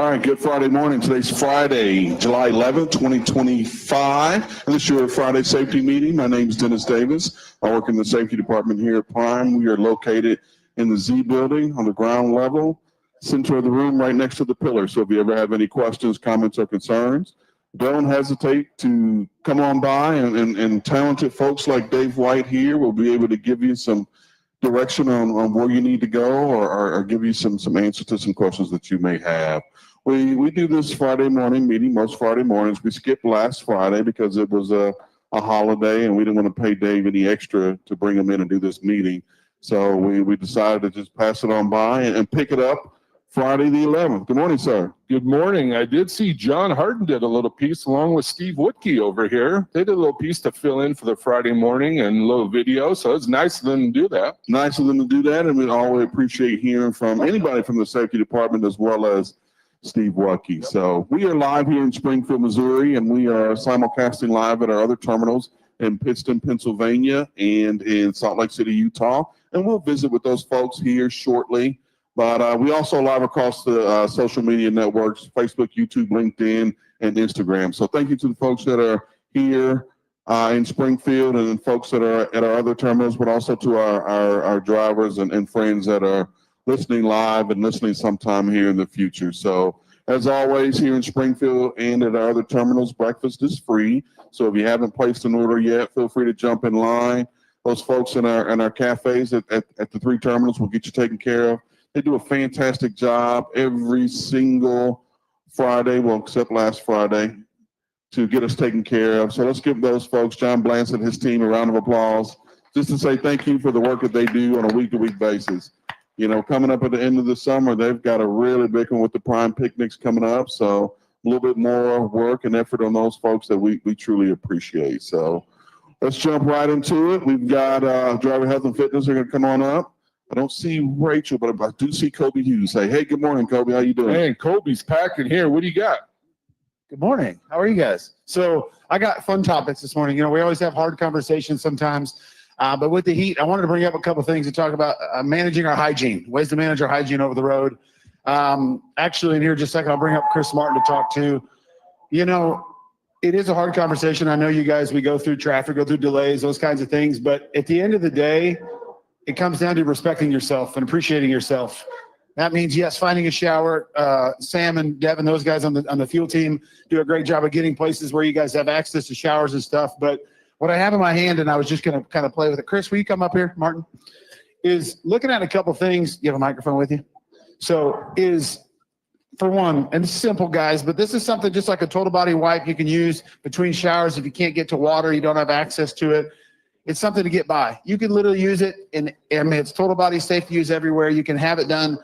All right, good Friday morning. Today's Friday, July 11th, 2025. And this is your Friday safety meeting. My name is Dennis Davis. I work in the safety department here at Prime. We are located in the Z building on the ground level, center of the room, right next to the pillar. So if you ever have any questions, comments, or concerns, don't hesitate to come on by, and talented folks like Dave White here will be able to give you some direction on where you need to go, or give you some answers to some questions that you may have. We do this Friday morning meeting most Friday mornings. We skipped last Friday because it was a holiday and we didn't want to pay Dave any extra to bring him in and do this meeting. So we decided to just pass it on by and pick it up Friday the 11th. Good morning, sir. Good morning. I did see John Harden did a little piece along with Steve Wutke over here. They did a little piece to fill in for the Friday morning and a little video, so it's nice of them to do that. Nice of them to do that, and we always appreciate hearing from anybody from the safety department as well as Steve Wutke. So we are live here in Springfield, Missouri, and we are simulcasting live at our other terminals in Pittston, Pennsylvania, and in Salt Lake City, Utah. And we'll visit with those folks here shortly. But we also live across the social media networks, Facebook, YouTube, LinkedIn, and Instagram. So thank you to the folks that are here in Springfield and folks that are at our other terminals, but also to our drivers and friends that are listening live and listening sometime here in the future. So as always, here in Springfield and at our other terminals, breakfast is free. So if you haven't placed an order yet, feel free to jump in line. Those folks in our cafes at the three terminals will get you taken care of. They do a fantastic job every single Friday, well, except last Friday, to get us taken care of. So let's give those folks, John Blance and his team, a round of applause, just to say thank you for the work that they do on a week-to-week basis. You know, coming up at the end of the summer, they've got a really big one with the Prime picnics coming up. So a little bit more work and effort on those folks that we truly appreciate. So let's jump right into it. We've got Driver Health and Fitness are going to come on up. I don't see Rachel, but I do see Kobe Hughes. Hey, good morning, Kobe. How you doing? Hey, Kobe's packing here. What do you got? Good morning. How are you guys? So I got fun topics this morning. You know, we always have hard conversations sometimes, but with the heat, I wanted to bring up a couple things to talk about managing our hygiene, ways to manage our hygiene over the road. Actually, in here just a second, I'll bring up Chris Martin to talk to. You know, it is a hard conversation. I know you guys, we go through traffic, go through delays, those kinds of things, but at the end of the day, it comes down to respecting yourself and appreciating yourself. That means, yes, finding a shower. Sam and Devin, those guys on the fuel team, do a great job of getting places where you guys have access to showers and stuff. But what I have in my hand, and I was just going to kind of play with it. Chris, will you come up here, Martin? Is looking at a couple things. You have a microphone with you? So is, for one, and it's simple, guys, but this is something just like a total body wipe you can use between showers if you can't get to water, you don't have access to it. It's something to get by. You can literally use it, and I mean, it's total body safe to use everywhere. You can have it done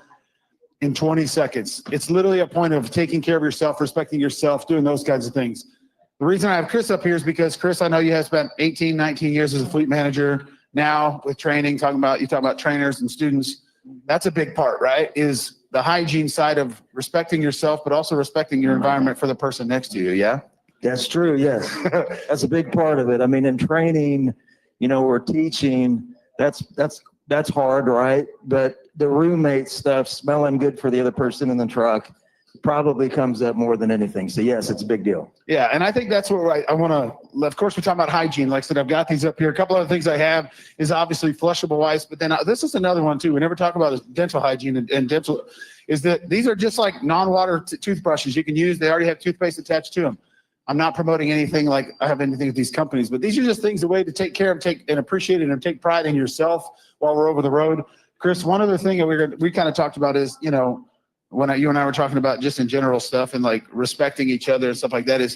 in 20 seconds. It's literally a point of taking care of yourself, respecting yourself, doing those kinds of things. The reason I have Chris up here is because, Chris, I know you have spent 18, 19 years as a fleet manager now with training, you talk about trainers and students. That's a big part, right? Is the hygiene side of respecting yourself, but also respecting your environment for the person next to you, yeah? That's true, yes. That's a big part of it. I mean, in training, you know, we're teaching, that's hard, right? But the roommate stuff, smelling good for the other person in the truck, probably comes up more than anything. So yes, it's a big deal. Yeah, and I think that's what I want to, of course, we're talking about hygiene. Like I said, I've got these up here. A couple other things I have is obviously flushable wipes, but then this is another one too. We never talk about is dental hygiene and dental, is that these are just like non-water toothbrushes you can use. They already have toothpaste attached to them. I'm not promoting anything like I have anything with these companies, but these are just things, a way to take care of, and appreciate it and take pride in yourself while we're over the road. Chris, one other thing that we kind of talked about is, you know, when you and I were talking about just in general stuff and like respecting each other and stuff like that, is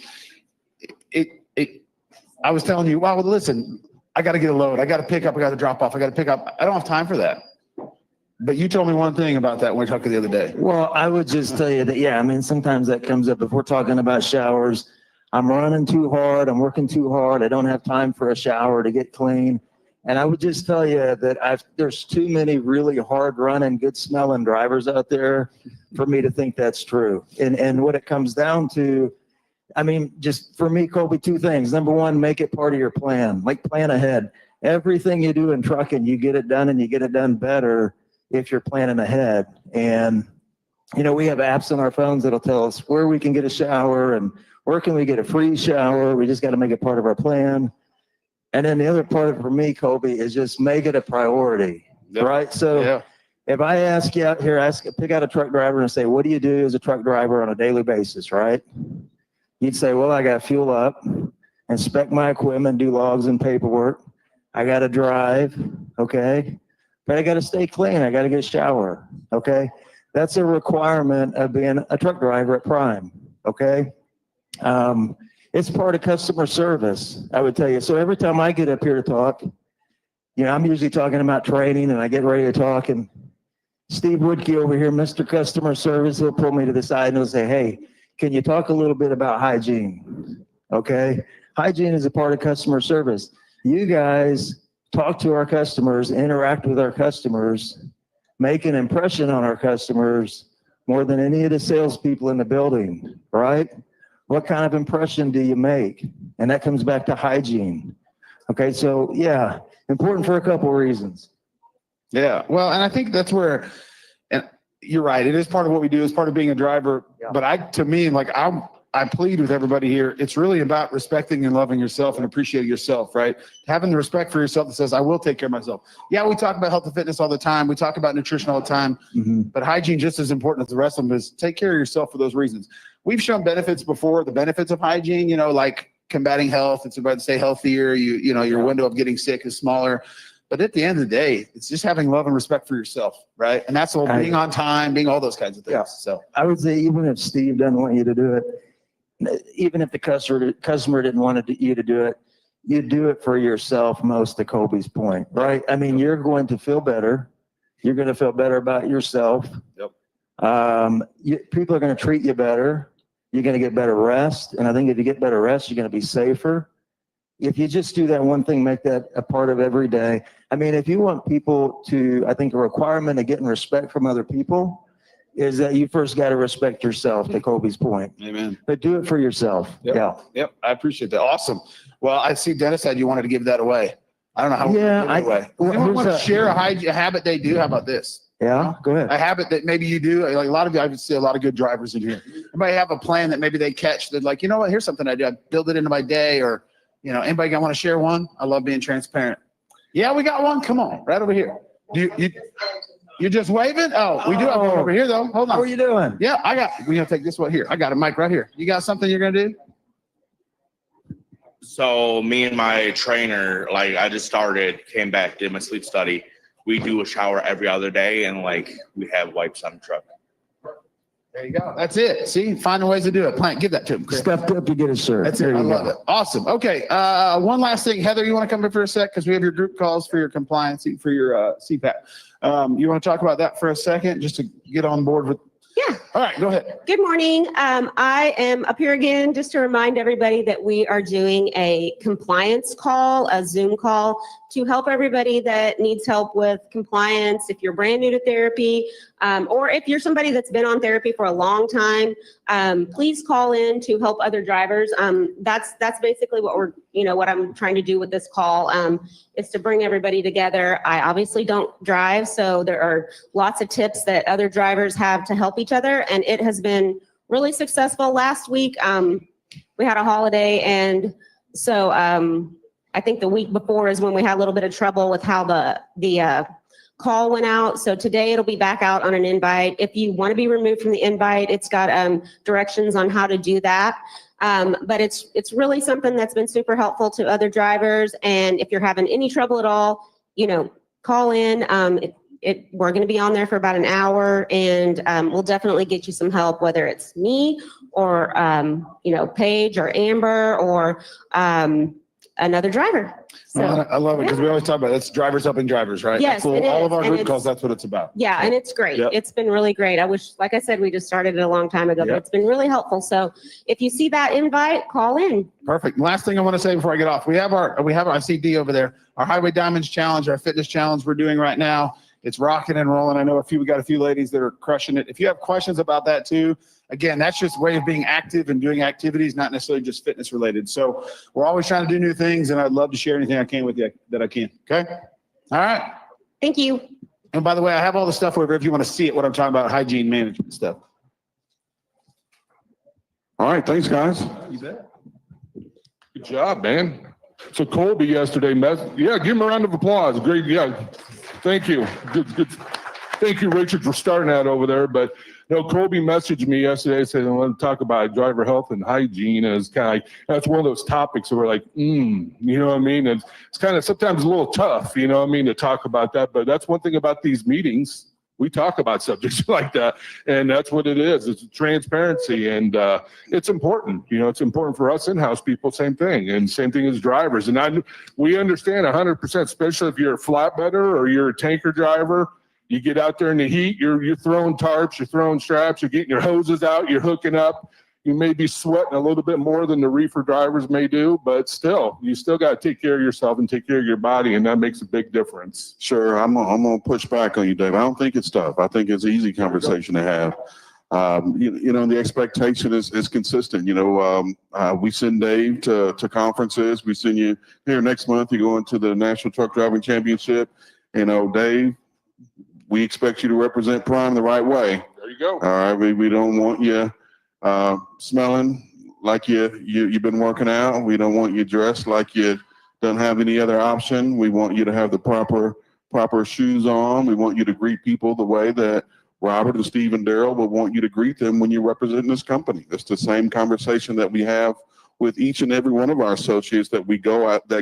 I was telling you, well, listen, I got to get a load. I got to pick up. I got to drop off. I got to pick up. I don't have time for that. But you told me one thing about that when we talked the other day. Well, I would just tell you that, yeah, I mean, sometimes that comes up if we're talking about showers. I'm running too hard. I'm working too hard. I don't have time for a shower to get clean. And I would just tell you that there's too many really hard running, good smelling drivers out there for me to think that's true. And what it comes down to, I mean, just for me, Kobe, two things. Number one, make it part of your plan. Like, plan ahead. Everything you do in trucking, you get it done, and you get it done better if you're planning ahead. And You know, we have apps on our phones that'll tell us where we can get a shower and where can we get a free shower. We just got to make it part of our plan. And then the other part of it for me, Colby, is just make it a priority, right? So if I ask you out here, pick out a truck driver and say, what do you do as a truck driver on a daily basis, right? You'd say, well, I got to fuel up, inspect my equipment, do logs and paperwork. I got to drive, okay? But I got to stay clean. I got to get a shower, okay? That's a requirement of being a truck driver at Prime, okay? It's part of customer service, I would tell you. So every time I get up here to talk, you know, I'm usually talking about training and I get ready to talk and Steve Wutke over here, Mr. Customer Service, he'll pull me to the side and he'll say, hey, can you talk a little bit about hygiene? Okay. Hygiene is a part of customer service. You guys talk to our customers, interact with our customers, make an impression on our customers more than any of the salespeople in the building, right? What kind of impression do you make? And that comes back to hygiene. Okay, so yeah, important for a couple of reasons. Yeah, well, and I think that's where, and you're right, it is part of what we do, it's part of being a driver. Yeah. But to me, like I plead with everybody here, it's really about respecting and loving yourself and appreciating yourself, right? Having the respect for yourself that says, I will take care of myself. Yeah, we talk about health and fitness all the time. We talk about nutrition all the time, but hygiene just as important as the rest of them is take care of yourself for those reasons. We've shown benefits before, the benefits of hygiene, you know, like combating health. It's about to stay healthier. You know, your window of getting sick is smaller. But at the end of the day, it's just having love and respect for yourself, right? And that's all being on time, being all those kinds of things. Yeah. So I would say even if Steve doesn't want you to do it, even if the customer didn't want you to do it, you do it for yourself most, to Colby's point, right? I mean, you're going to feel better. You're going to feel better about yourself. Yep. People are going to treat you better. You're going to get better rest. And I think if you get better rest, you're going to be safer. If you just do that one thing, make that a part of every day. I mean, if you want people to, I think a requirement of getting respect from other people is that you first got to respect yourself, to Colby's point. amen. But do it for yourself. Yep. Yeah. Yep. I appreciate that. Awesome. Well, I see Dennis said you wanted to give that away. I don't know how. Yeah, we give it away. well, Anyone want to here's share a habit they do? How about this? Yeah. Go ahead. A habit that maybe you do, like a lot of you, I see a lot of good drivers in here. Anybody have a plan that maybe they catch that, like, you know what, here's something I do. I build it into my day, or, you know, anybody want to share one? I love being transparent. Yeah, we got one. Come on, right over here. You're just waving? Oh, we do have one over here though. Hold on. How are you doing? Yeah, we're gonna take this one here. I got a mic right here. You got something you're gonna do? So me and my trainer, like I just came back, did my sleep study. We do a shower every other day, and like we have wipes on the truck. There you go. That's it. See, finding ways to do it. Plant, give that to him. Chris. Stepped up to get a shirt. That's it. I love it. Awesome. Okay. One last thing. Heather, you want to come in for a sec? Because we have your group calls for your compliance, for your CPAP. You want to talk about that for a second, just to get on board with? Yeah. All right, go ahead. Good morning. I am up here again just to remind everybody that we are doing a compliance call, a Zoom call, to help everybody that needs help with compliance. If you're brand new to therapy, or if you're somebody that's been on therapy for a long time, please call in to help other drivers. That's basically what I'm trying to do with this call, is to bring everybody together. I obviously don't drive, so there are lots of tips that other drivers have to help each other, and it has been really successful. Last week, we had a holiday, and so I think the week before is when we had a little bit of trouble with how the call went out. So today it'll be back out on an invite. If you want to be removed from the invite, it's got directions on how to do that. But it's really something that's been super helpful to other drivers. And if you're having any trouble at all, call in. We're going to be on there for about an hour, and we'll definitely get you some help, whether it's me or Paige or Amber or another driver. So I love it, because we always talk about that's drivers helping drivers, right? Yes, That's it all is, of our and group it's- calls, that's what it's about. yeah, and it's great. Yep. It's been really great. I wish, like I said, we just started it a long time ago, but Yep. it's been really helpful. So if you see that invite, call in. Perfect. Last thing I want to say before I get off, we have our I see D over there, our Highway Diamonds Challenge, our fitness challenge we're doing right now. It's rocking and rolling. I know we got a few ladies that are crushing it. If you have questions about that too, again, that's just a way of being active and doing activities, not necessarily just fitness related. So we're always trying to do new things, and I'd love to share anything I can with you that I can. Okay. All right. Thank you. And by the way, I have all the stuff over if you want to see it, what I'm talking about, hygiene management stuff. All right, thanks, guys. You bet. Good job, man. So Colby yesterday, yeah, give him a round of applause. Great, yeah. Thank you. Good. Thank you, Richard, for starting that over there. But no, Colby messaged me yesterday saying, I want to talk about driver health and hygiene. And it's kind of like, that's one of those topics where we're like, you know what I mean? And it's kind of sometimes a little tough, you know what I mean, to talk about that. But that's one thing about these meetings. We talk about subjects like that, and that's what it is. It's transparency, and it's important. You know, it's important for us in-house people. Same thing, and same thing as drivers. And we understand 100%, especially if you're a flatbedder or you're a tanker driver. You get out there in the heat. You're throwing tarps. You're throwing straps. You're getting your hoses out. You're hooking up. You may be sweating a little bit more than the reefer drivers may do, but still, you still got to take care of yourself and take care of your body, and that makes a big difference. Sure, I'm gonna push back on you, Dave. I don't think it's tough. I think it's an easy conversation to have. You know, the expectation is consistent. You know, we send Dave to conferences. We send you here next month. You go into the National Truck Driving Championship. You know, Dave, we expect you to represent Prime the right way. There you go. All right, we don't want you smelling like you've been working out. We don't want you dressed like you don't have any other option. We want you to have the proper shoes on. We want you to greet people the way that Robert and Steve and Darrel would want you to greet them when you're representing this company. It's the same conversation that we have with each and every one of our associates that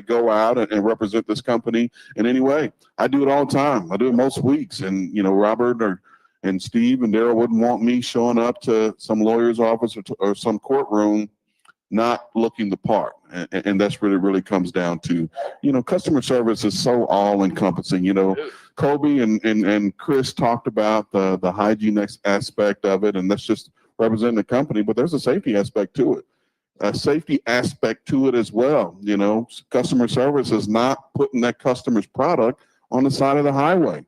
go out and represent this company in any way. I do it all the time. I do it most weeks. And, you know, Robert and Steve and Darrel wouldn't want me showing up to some lawyer's office or some courtroom not looking the part. And that's really comes down to, you know, customer service is so all encompassing. You know, Colby and Chris talked about the hygiene aspect of it, and that's just representing the company, but there's a safety aspect to it. A safety aspect to it as well. You know, customer service is not putting that customer's product on the side of the highway.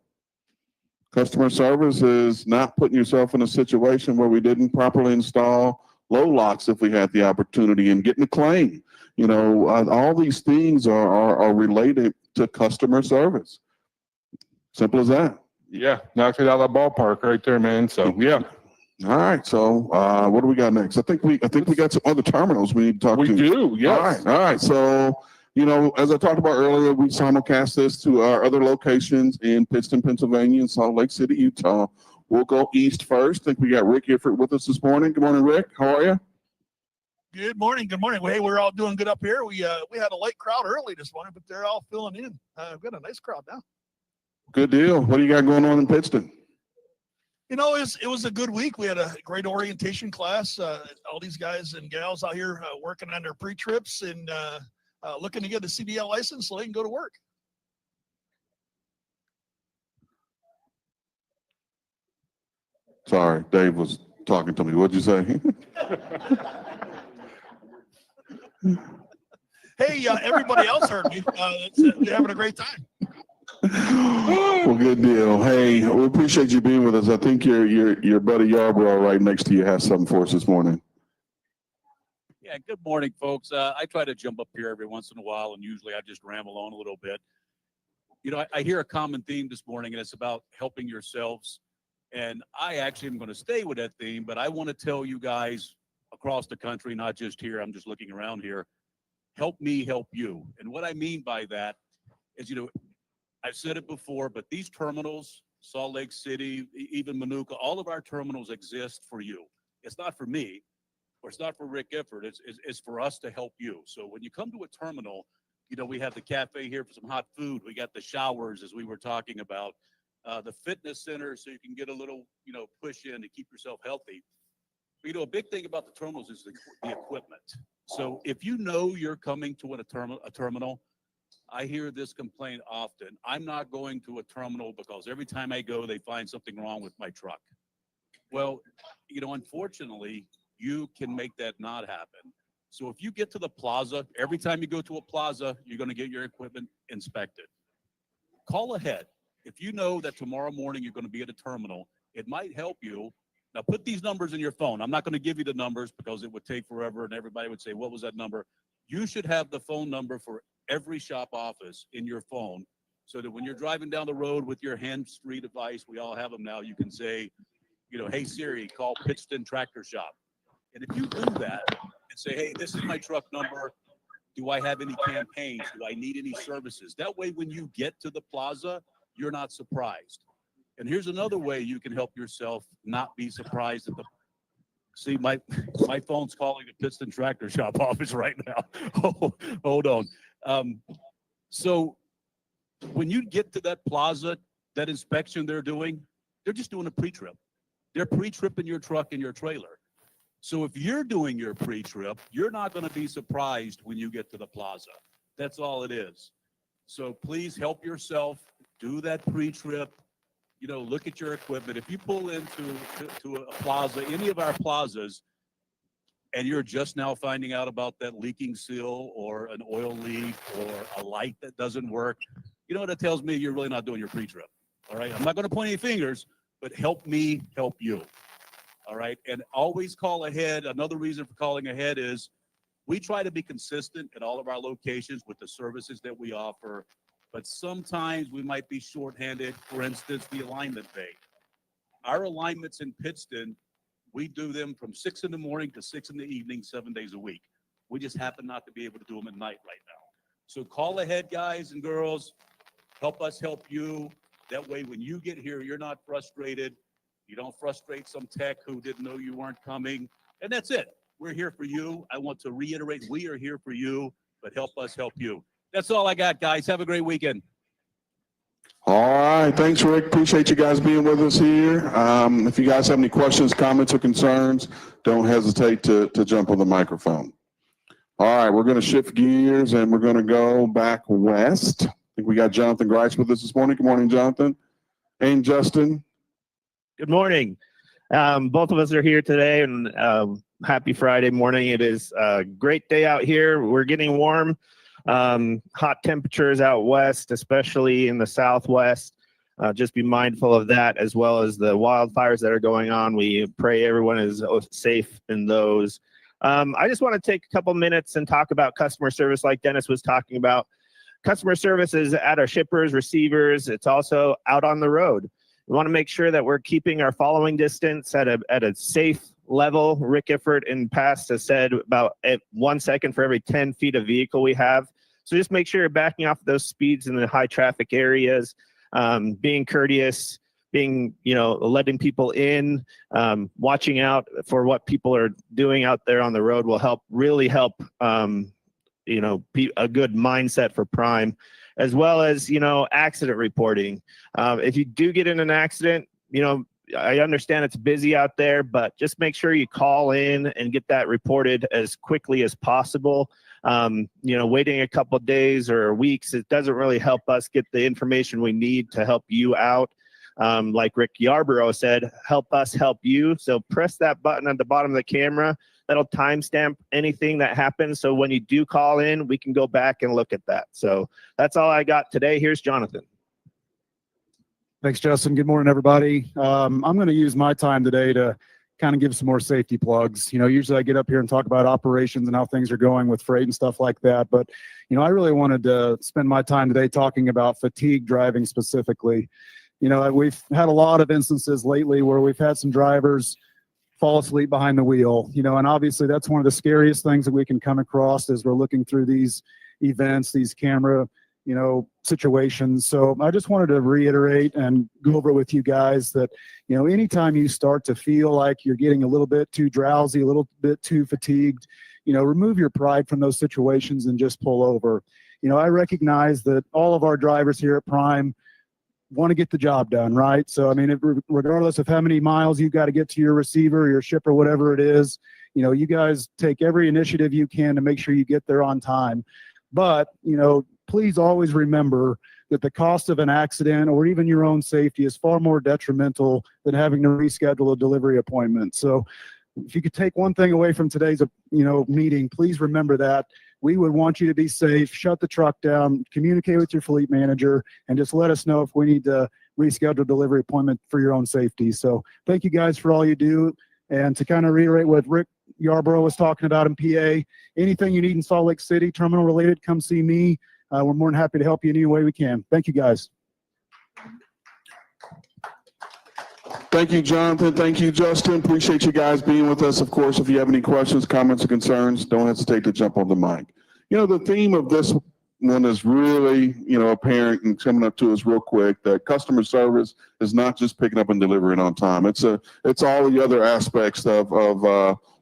Customer service is not putting yourself in a situation where we didn't properly install low locks if we had the opportunity and getting a claim. You know, all these things are related to customer service. Simple as that. Yeah, knocked it out of the ballpark right there, man. So yeah. All right. So what do we got next? I think we got some other terminals we need to talk to. We do. Yes. All right. So, you know, as I talked about earlier, we simulcast this to our other locations in Pittston, Pennsylvania, and Salt Lake City, Utah. We'll go east first. I think we got Rick Gifford with us this morning. Good morning, Rick. How are you? Good morning. Good morning. Well, hey, we're all doing good up here. We had a late crowd early this morning, but they're all filling in. We've got a nice crowd now. Good deal. What do you got going on in Pittston? You know, it was a good week. We had a great orientation class. All these guys and gals out here working on their pre-trips and looking to get a CDL license so they can go to work. Sorry, Dave was talking to me. What'd you say? Hey, everybody else heard me. They're having a great time. Well, good deal. Hey, we appreciate you being with us. I think your buddy Yarborough right next to you has something for us this morning. Yeah, good morning, folks. I try to jump up here every once in a while, and usually I just ramble on a little bit. You know, I hear a common theme this morning, and it's about helping yourselves. And I actually am going to stay with that theme, but I want to tell you guys across the country, not just here, I'm just looking around here, help me help you. And what I mean by that is, you know, I've said it before, but these terminals, Salt Lake City, even Manuka, all of our terminals exist for you. It's not for me, or it's not for Rick Gifford. It's for us to help you. So when you come to a terminal, you know, we have the cafe here for some hot food. We got the showers, as we were talking about, the fitness center, so you can get a little, you know, push in to keep yourself healthy. But, you know, a big thing about the terminals is the equipment. So if you know you're coming to a terminal, I hear this complaint often. I'm not going to a terminal because every time I go, they find something wrong with my truck. Well, you know, unfortunately, you can make that not happen. So if you get to the plaza, every time you go to a plaza, you're going to get your equipment inspected. Call ahead. If you know that tomorrow morning you're going to be at a terminal, it might help you. Now, put these numbers in your phone. I'm not going to give you the numbers because it would take forever and everybody would say, what was that number? You should have the phone number for every shop office in your phone. so that when you're driving down the road with your hands-free device, we all have them now, you can say, you know, hey Siri, call Pittston Tractor Shop. And if you do that and say, hey, this is my truck number, do I have any campaigns? Do I need any services? That way, when you get to the plaza, you're not surprised. And here's another way you can help yourself not be surprised at the. See, my phone's calling the Pittston Tractor Shop office right now. Hold on. So when you get to that plaza, that inspection they're just doing a pre-trip. They're pre-tripping your truck and your trailer. So if you're doing your pre-trip, you're not going to be surprised when you get to the plaza. That's all it is. So please help yourself, do that pre-trip, you know, look at your equipment. If you pull into a plaza, any of our plazas, and you're just now finding out about that leaking seal or an oil leak or a light that doesn't work, you know what it tells me? You're really not doing your pre-trip. All right. I'm not going to point any fingers, but help me help you. All right. And always call ahead. Another reason for calling ahead is we try to be consistent at all of our locations with the services that we offer, but sometimes we might be shorthanded. For instance, the alignment bay. Our alignments in Pittston, we do them from 6 in the morning to 6 in the evening, 7 days a week. We just happen not to be able to do them at night right now. So call ahead, guys and girls. Help us help you. That way, when you get here, you're not frustrated. You don't frustrate some tech who didn't know you weren't coming. And that's it. We're here for you. I want to reiterate, we are here for you, but help us help you. That's all I got, guys. Have a great weekend. All right. Thanks, Rick. Appreciate you guys being with us here. If you guys have any questions, comments, or concerns, don't hesitate to jump on the microphone. All right. We're going to shift gears and we're going to go back west. I think we got Jonathan Grice with us this morning. Good morning, Jonathan. And Justin. Good morning. Both of us are here today, and happy Friday morning. It is a great day out here. We're getting warm. Hot temperatures out west, especially in the southwest. Just be mindful of that, as well as the wildfires that are going on. We pray everyone is safe in those. I just want to take a couple minutes and talk about customer service like Dennis was talking about. Customer service is at our shippers, receivers. It's also out on the road. We want to make sure that we're keeping our following distance at a safe level. Rick Ifford in the past has said about 1 second for every 10 feet of vehicle we have. So just make sure you're backing off those speeds in the high traffic areas, being courteous, letting people in, watching out for what people are doing out there on the road will really help, be a good mindset for Prime, as well as, accident reporting. If you do get in an accident, I understand it's busy out there, but just make sure you call in and get that reported as quickly as possible. Waiting a couple of days or weeks, it doesn't really help us get the information we need to help you out. Like Rick Yarborough said, help us help you. So press that button at the bottom of the camera. That'll timestamp anything that happens. So when you do call in, we can go back and look at that. So that's all I got today. Here's Jonathan. Thanks, Justin. Good morning, everybody. I'm going to use my time today to kind of give some more safety plugs. Usually I get up here and talk about operations and how things are going with freight and stuff like that. But, I really wanted to spend my time today talking about fatigue driving specifically. We've had a lot of instances lately where we've had some drivers fall asleep behind the wheel, and obviously that's one of the scariest things that we can come across as we're looking through these events, these camera, situations. So I just wanted to reiterate and go over with you guys that, anytime you start to feel like you're getting a little bit too drowsy, a little bit too fatigued, remove your pride from those situations and just pull over. I recognize that all of our drivers here at Prime want to get the job done, right? So, regardless of how many miles you got to get to your receiver, your shipper, whatever it is, you guys take every initiative you can to make sure you get there on time. But, please always remember that the cost of an accident or even your own safety is far more detrimental than having to reschedule a delivery appointment. So if you could take one thing away from today's, meeting, please remember that. We would want you to be safe, shut the truck down, communicate with your fleet manager, and just let us know if we need to reschedule a delivery appointment for your own safety. So thank you guys for all you do. And to kind of reiterate what Rick Yarborough was talking about in PA, anything you need in Salt Lake City, terminal related, come see me. we're more than happy to help you in any way we can. Thank you, guys. Thank you, Jonathan. Thank you, Justin. Appreciate you guys being with us. Of course, if you have any questions, comments, or concerns, don't hesitate to jump on the mic. You know, the theme of this one is really, apparent and coming up to us real quick, that customer service is not just picking up and delivering on time. It's all the other aspects of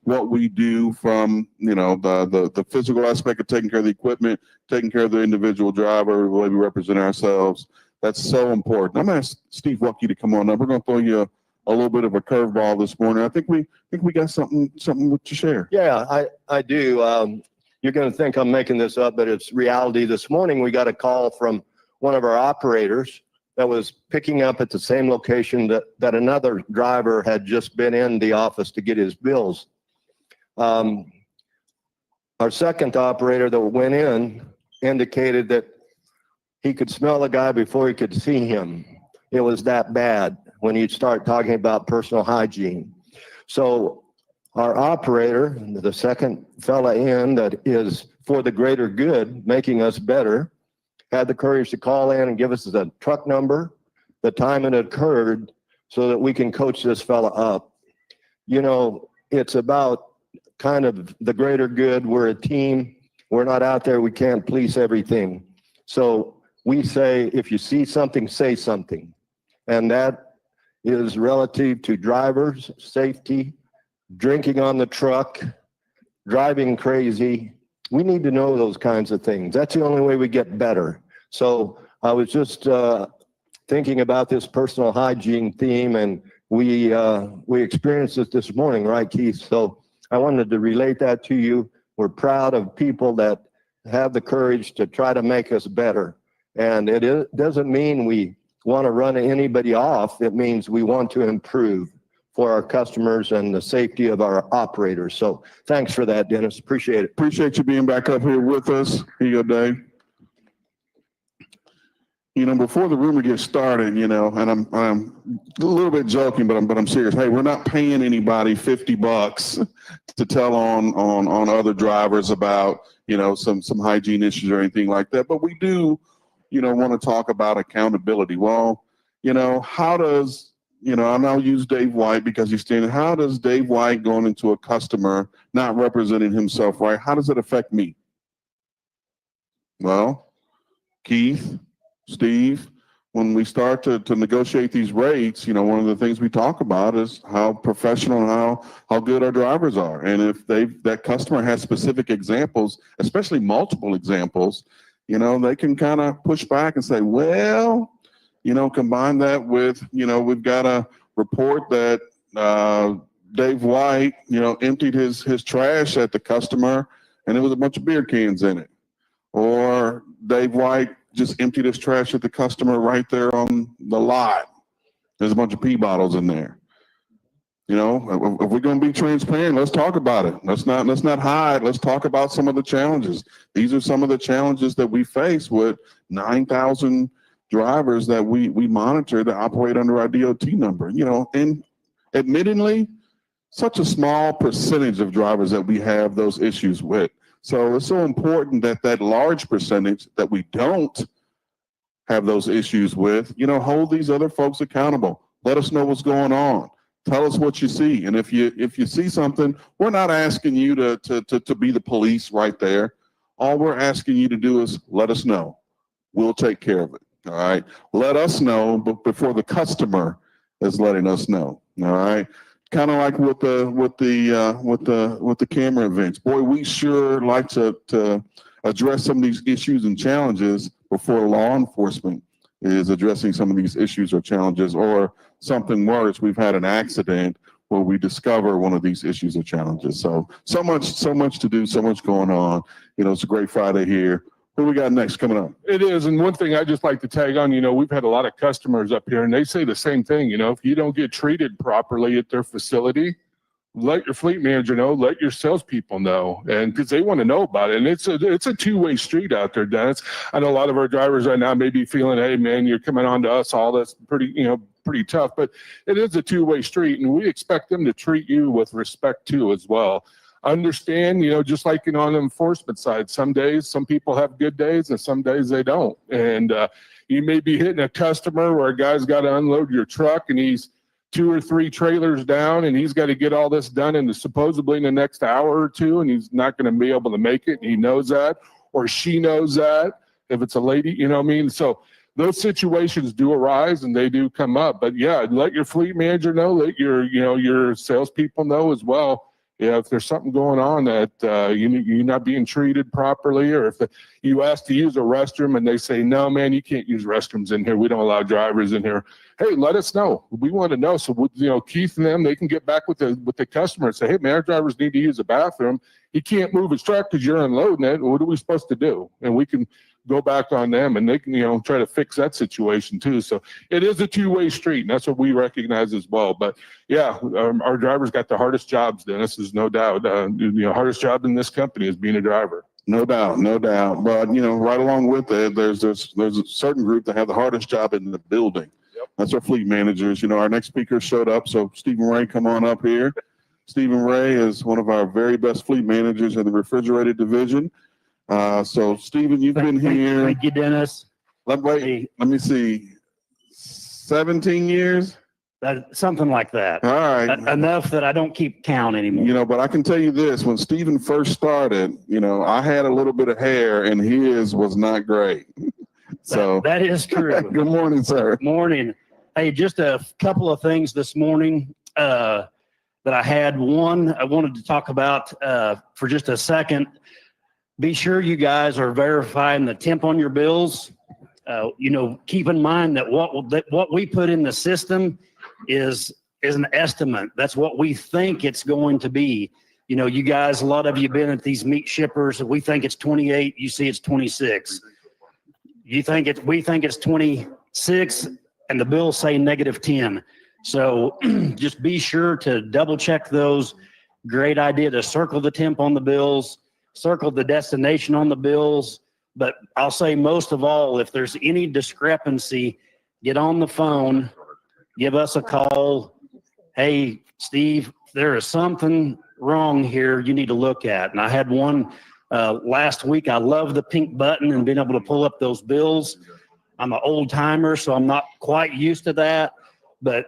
what we do, from, the physical aspect of taking care of the equipment, taking care of the individual driver, the way we represent ourselves. That's so important. I'm going to ask Steve Wutke to come on up. We're going to throw you a little bit of a curveball this morning. I think we got something to share. Yeah, I do. You're going to think I'm making this up, but it's reality. This morning, we got a call from one of our operators that was picking up at the same location that another driver had just been in the office to get his bills. Our second operator that went in indicated that he could smell the guy before he could see him. It was that bad when you start talking about personal hygiene. So our operator, the second fella in that is for the greater good, making us better, had the courage to call in and give us the truck number, the time it occurred, so that we can coach this fella up. It's about kind of the greater good. We're a team. We're not out there. We can't police everything. So we say, if you see something, say something. And that is relative to drivers, safety, drinking on the truck, driving crazy. We need to know those kinds of things. That's the only way we get better. So I was just thinking about this personal hygiene theme, and we experienced it this morning, right, Keith? So I wanted to relate that to you. We're proud of people that have the courage to try to make us better. And it doesn't mean we want to run anybody off. It means we want to improve for our customers and the safety of our operators. So thanks for that, Dennis. Appreciate it. Appreciate you being back up here with us. Here you go, Dave. Before the rumor gets started, and I'm a little bit joking, but I'm serious. Hey, we're not paying anybody $50 to tell on other drivers about, some hygiene issues or anything like that. But we do, want to talk about accountability. Well, how does, and I'll use Dave White because he's standing. How does Dave White going into a customer, not representing himself right, how does it affect me? Well, Keith, Steve, when we start to negotiate these rates, one of the things we talk about is how professional and how good our drivers are. And if that customer has specific examples, especially multiple examples, they can kind of push back and say, well, combine that with, we've got a report that Dave White, emptied his trash at the customer and there was a bunch of beer cans in it. Or Dave White just emptied his trash at the customer right there on the lot. There's a bunch of pee bottles in there. If we're going to be transparent, let's talk about it. Let's not hide. Let's talk about some of the challenges. These are some of the challenges that we face with 9,000 drivers that we monitor that operate under our DOT number. And admittedly, such a small percentage of drivers that we have those issues with. So it's so important that large percentage that we don't have those issues with, hold these other folks accountable. Let us know what's going on. Tell us what you see. And if you see something, we're not asking you to be the police right there. All we're asking you to do is let us know. We'll take care of it. All right. Let us know, but before the customer is letting us know. All right. Kind of like with the camera events. Boy, we sure like to address some of these issues and challenges before law enforcement is addressing some of these issues or challenges, or something worse, we've had an accident where we discover one of these issues or challenges. So much to do, so much going on. It's a great Friday here. What we got next coming up? It is. And one thing I just like to tag on, we've had a lot of customers up here and they say the same thing. If you don't get treated properly at their facility, let your fleet manager know, let your salespeople know, and because they want to know about it. And it's a two-way street out there, Dennis. I know a lot of our drivers right now may be feeling, hey man, you're coming on to us, all that's pretty tough, but it is a two-way street and we expect them to treat you with respect too as well. understand, just like, on the enforcement side, some days, some people have good days and some days they don't. And you may be hitting a customer where a guy's got to unload your truck and he's 2 or 3 trailers down and he's got to get all this done in supposedly in the next hour or two, and he's not going to be able to make it. And he knows that, or she knows that if it's a lady, you know what I mean? So those situations do arise and they do come up. But yeah, let your fleet manager know, let your salespeople know as well. Yeah, if there's something going on that you're not being treated properly, or if you ask to use a restroom and they say, no, man, you can't use restrooms in here. We don't allow drivers in here. Hey, let us know. We want to know. So, Keith and them, they can get back with the customer and say, hey, man, our drivers need to use a bathroom. He can't move his truck because you're unloading it. What are we supposed to do? And we can go back on them and they can, try to fix that situation too. So it is a two-way street, and that's what we recognize as well. But yeah, our drivers got the hardest jobs, Dennis, is no doubt. Hardest job in this company is being a driver. No doubt, no doubt. But, right along with it, there's a certain group that have the hardest job in the building. Yep. That's our fleet managers. Our next speaker showed up. So Stephen Wray, come on up here. Stephen Wray is one of our very best fleet managers in the refrigerated division. So Stephen, you've been here. Thank you, Dennis. Let me see, 17 years? Something like that. All right. Enough that I don't keep count anymore. But I can tell you this, when Stephen first started, I had a little bit of hair and his was not great. So that is true. Good morning, sir. Morning. Hey, just a couple of things this morning that I had. One, I wanted to talk about for just a second. Be sure you guys are verifying the temp on your bills. Keep in mind that what we put in the system is an estimate. That's what we think it's going to be. You guys, a lot of you been at these meat shippers. We think it's 28. You see it's 26. We think it's 26, and the bills say -10. So just be sure to double check those. Great idea to circle the temp on the bills. Circle the destination on the bills, but I'll say most of all, if there's any discrepancy, get on the phone, give us a call. Hey, Steve, there is something wrong here you need to look at. And I had one last week. I love the pink button and being able to pull up those bills. I'm an old timer, so I'm not quite used to that, but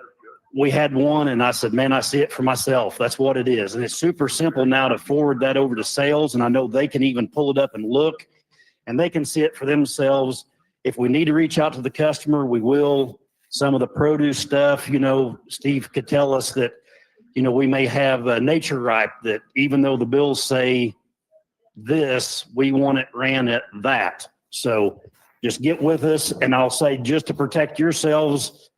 we had one and I said, man, I see it for myself. That's what it is. And it's super simple now to forward that over to sales. And I know they can even pull it up and look, and they can see it for themselves. If we need to reach out to the customer, we will. Some of the produce stuff, Steve could tell us that, we may have nature ripe that even though the bills say this, we want it ran at that. So just get with us. And I'll say, just to protect yourselves,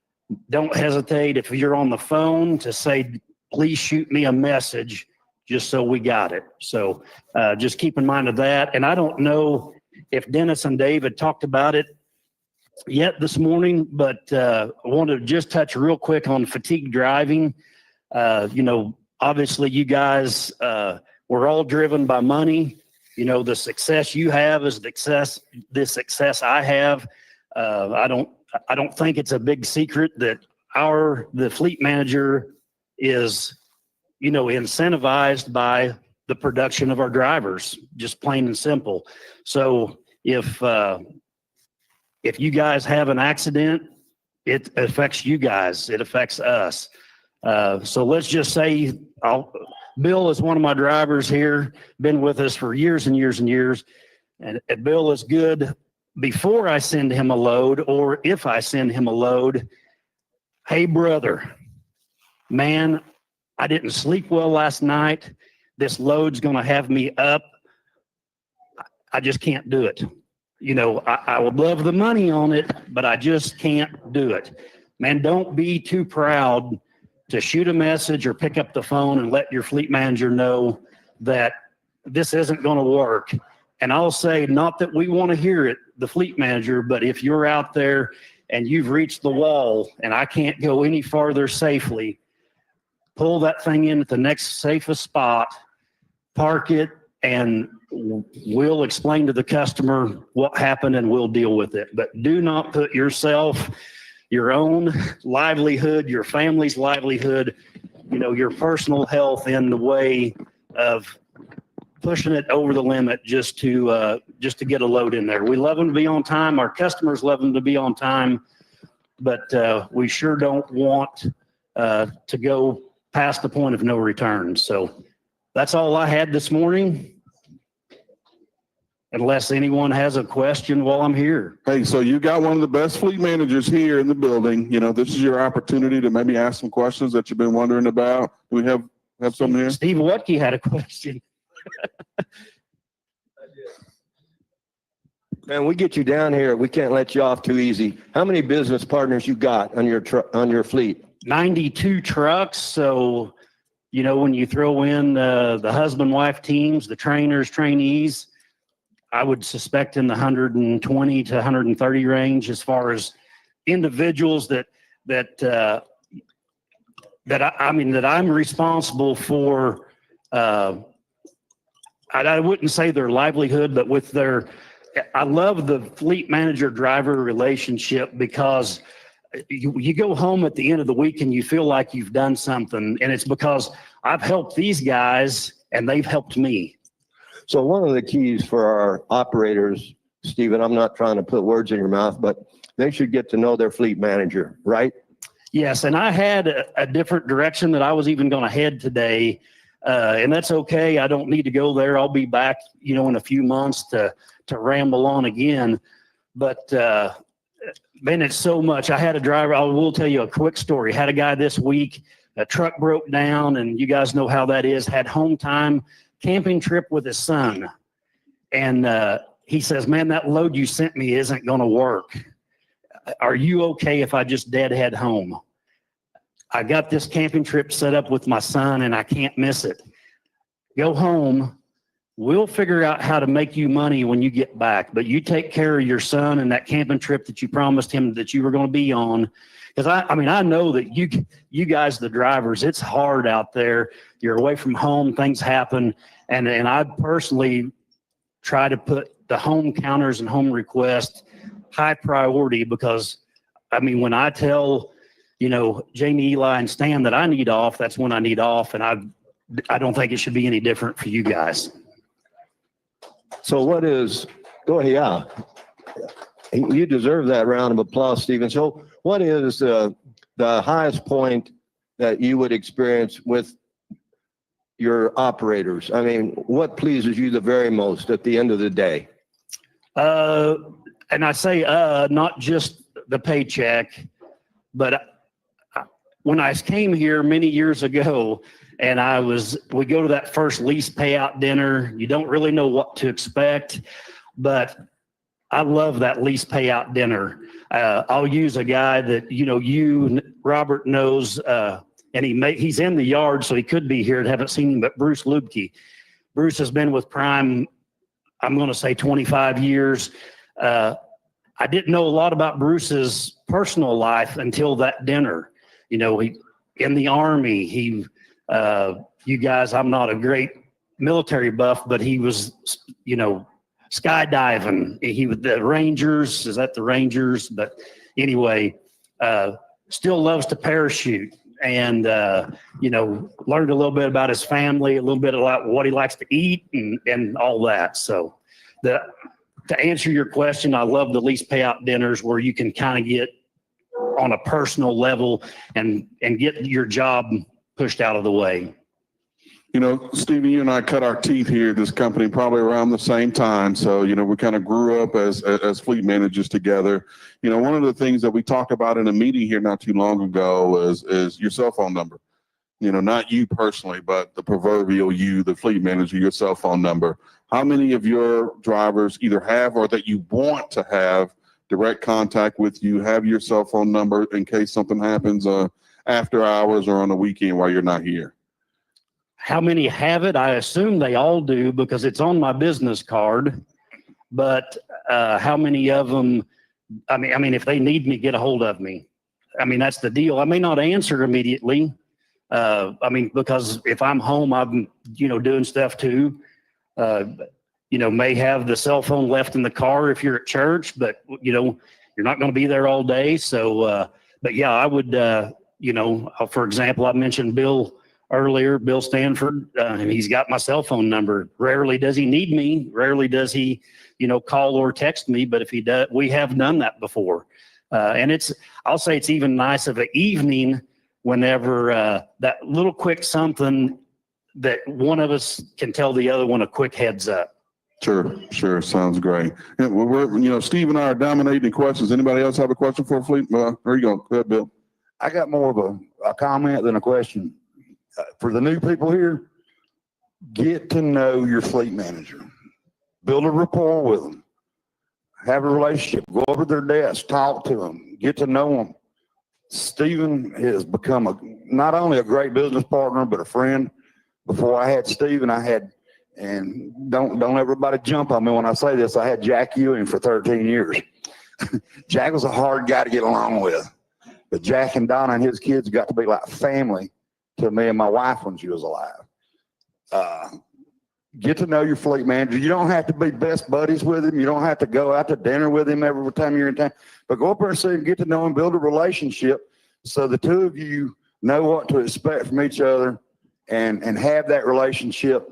don't hesitate if you're on the phone to say, please shoot me a message just so we got it. So just keep in mind of that. And I don't know if Dennis and Dave had talked about it yet this morning, but I want to just touch real quick on fatigue driving. Obviously you guys, we're all driven by money. The success you have is the success I have. I don't think it's a big secret that the fleet manager is, incentivized by the production of our drivers, just plain and simple. So if you guys have an accident, it affects you guys, it affects us. So let's just say Bill is one of my drivers here, been with us for years and years and years. And Bill is good before I send him a load, or if I send him a load. Hey, brother, man, I didn't sleep well last night. This load's going to have me up. I just can't do it. I would love the money on it, but I just can't do it. Man, don't be too proud to shoot a message or pick up the phone and let your fleet manager know that this isn't going to work. And I'll say, not that we want to hear it, the fleet manager, but if you're out there and you've reached the wall and I can't go any farther safely, pull that thing in at the next safest spot, park it, and we'll explain to the customer what happened and we'll deal with it. But do not put yourself, your own livelihood, your family's livelihood, your personal health in the way of pushing it over the limit just to get a load in there. We love them to be on time. Our customers love them to be on time, but we sure don't want to go past the point of no return. So that's all I had this morning. Unless anyone has a question while I'm here. Hey, so you got one of the best fleet managers here in the building. You know, this is your opportunity to maybe ask some questions that you've been wondering about. Do we have some here? Steve Wutke had a question. Man, we get you down here. We can't let you off too easy. How many business partners you got on your fleet? 92 trucks. So, you know, when you throw in the husband-wife teams, the trainers, trainees, I would suspect in the 120 to 130 range as far as individuals that I'm responsible for. I wouldn't say their livelihood, but with I love the fleet manager driver relationship because you go home at the end of the week and you feel like you've done something, and it's because I've helped these guys and they've helped me. So one of the keys for our operators, Stephen, I'm not trying to put words in your mouth, but they should get to know their fleet manager, right? Yes, and I had a different direction that I was even going to head today, and that's okay. I don't need to go there. I'll be back, you know, in a few months to ramble on again. But man, it's so much. I had a driver. I will tell you a quick story. Had a guy this week. A truck broke down, and you guys know how that is. Had home time. Camping trip with his son. And he says, man, that load you sent me isn't going to work. Are you okay if I just deadhead home? I got this camping trip set up with my son and I can't miss it. Go home. We'll figure out how to make you money when you get back, but you take care of your son and that camping trip that you promised him that you were going to be on. Because I know that you guys, the drivers, it's hard out there. You're away from home, things happen. And I personally try to put the home counters and home requests high priority because, I mean, when I tell, you know, Jamie, Eli, and Stan that I need off, that's when I need off. And I don't think it should be any different for you guys. So go ahead, yeah. You deserve that round of applause, Stephen. So what is the highest point that you would experience with your operators? I mean, what pleases you the very most at the end of the day? And I say, not just the paycheck, but when I came here many years ago and we go to that first lease payout dinner, you don't really know what to expect, but I love that lease payout dinner. I'll use a guy that, you know, Robert knows, and he's in the yard, so he could be here. I haven't seen him, but Bruce Lubke. Bruce has been with Prime, I'm going to say 25 years. I didn't know a lot about Bruce's personal life until that dinner. You know, he in the Army, you guys, I'm not a great military buff, but he was, you know, skydiving. He was the Rangers. Is that the Rangers? But anyway, still loves to parachute and, you know, learned a little bit about his family, a little bit about what he likes to eat and all that. So to answer your question, I love the lease payout dinners where you can kind of get on a personal level and get your job pushed out of the way. You know, Stevie, you and I cut our teeth here at this company probably around the same time. So, you know, we kind of grew up as fleet managers together. You know, one of the things that we talked about in a meeting here not too long ago is your cell phone number. You know, not you personally, but the proverbial you, the fleet manager, your cell phone number. How many of your drivers either have or that you want to have direct contact with you, have your cell phone number in case something happens after hours or on the weekend while you're not here? How many have it? I assume they all do because it's on my business card. But how many of them, I mean, if they need me, get a hold of me. I mean, that's the deal. I may not answer immediately. I mean, because if I'm home, I'm, you know, doing stuff too. You know, may have the cell phone left in the car if you're at church, but, you know, you're not going to be there all day. So, but yeah, I would, you know, for example, I mentioned Bill earlier, Bill Stanford, he's got my cell phone number. Rarely does he need me. Rarely does he, call or text me. But if he does, we have done that before. And I'll say it's even nice of an evening whenever that little quick something that one of us can tell the other one a quick heads up. Sure. Sounds great. Yeah, we're Steve and I are dominating questions. Anybody else have a question for Fleet? There you go. Go ahead, Bill. I got more of a comment than a question. For the new people here, get to know your fleet manager. Build a rapport with them. Have a relationship. Go over to their desk. Talk to them. Get to know them. Stephen has become not only a great business partner, but a friend. Before I had Stephen, and don't everybody jump on me when I say this, I had Jack Ewing for 13 years. Jack was a hard guy to get along with. But Jack and Donna and his kids got to be like family to me and my wife when she was alive. Get to know your fleet manager. You don't have to be best buddies with him. You don't have to go out to dinner with him every time you're in town. But go up there and see him, get to know him, build a relationship so the two of you know what to expect from each other and have that relationship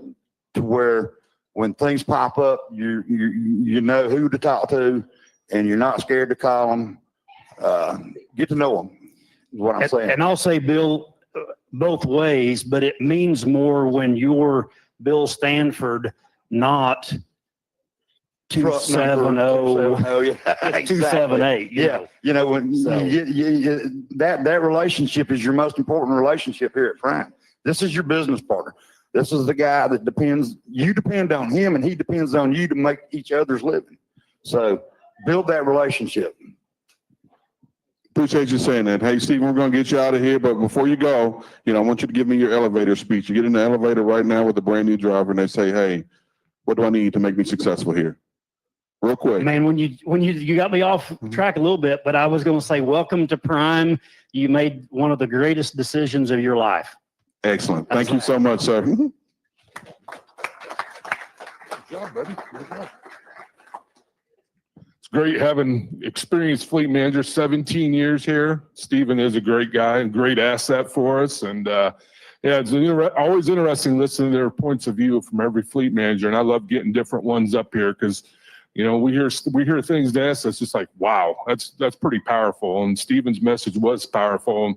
to where when things pop up, you know who to talk to and you're not scared to call them. Get to know them is what I'm saying. And I'll say, Bill, both ways, but it means more when you're Bill Stanford, not 270, 278. Yeah. When that relationship is your most important relationship here at Prime. This is your business partner. This is the guy that you depend on him and he depends on you to make each other's living. So build that relationship. Appreciate you saying that. Hey, Steve, we're going to get you out of here. But before you go, I want you to give me your elevator speech. You get in the elevator right now with a brand new driver and they say, hey, what do I need to make me successful here? Real quick. Man, when you got me off track a little bit, but I was going to say, welcome to Prime. You made one of the greatest decisions of your life. Excellent. Thank you so much, sir. Good job, buddy. Good job. It's great having experienced fleet manager, 17 years here. Stephen is a great guy and great asset for us. And it's always interesting listening to their points of view from every fleet manager. And I love getting different ones up here because, we hear things to us that's just like, wow, that's pretty powerful. And Stephen's message was powerful. And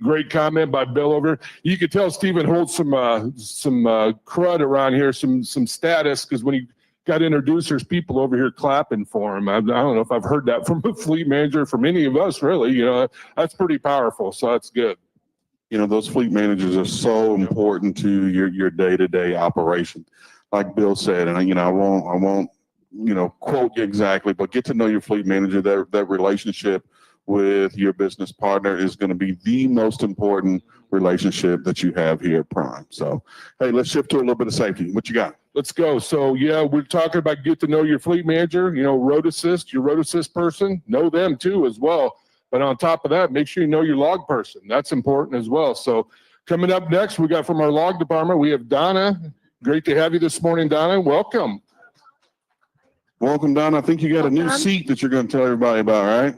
great comment by Bill over. You could tell Stephen holds some crud around here, some status, because when he got introduced, there's people over here clapping for him. I don't know if I've heard that from a fleet manager, from any of us, really. That's pretty powerful. So that's good. Those fleet managers are so important to your day-to-day operation. Like Bill said, and I won't quote you exactly, but get to know your fleet manager. That relationship with your business partner is going to be the most important relationship that you have here at Prime. So, hey, let's shift to a little bit of safety. What you got? Let's go. So, we're talking about get to know your fleet manager, road assist, your road assist person, know them too as well. But on top of that, make sure you know your log person. That's important as well. So coming up next, we got from our log department, we have Donna. Great to have you this morning, Donna. Welcome. Welcome, Donna. I think you got a new seat that you're going to tell everybody about, right?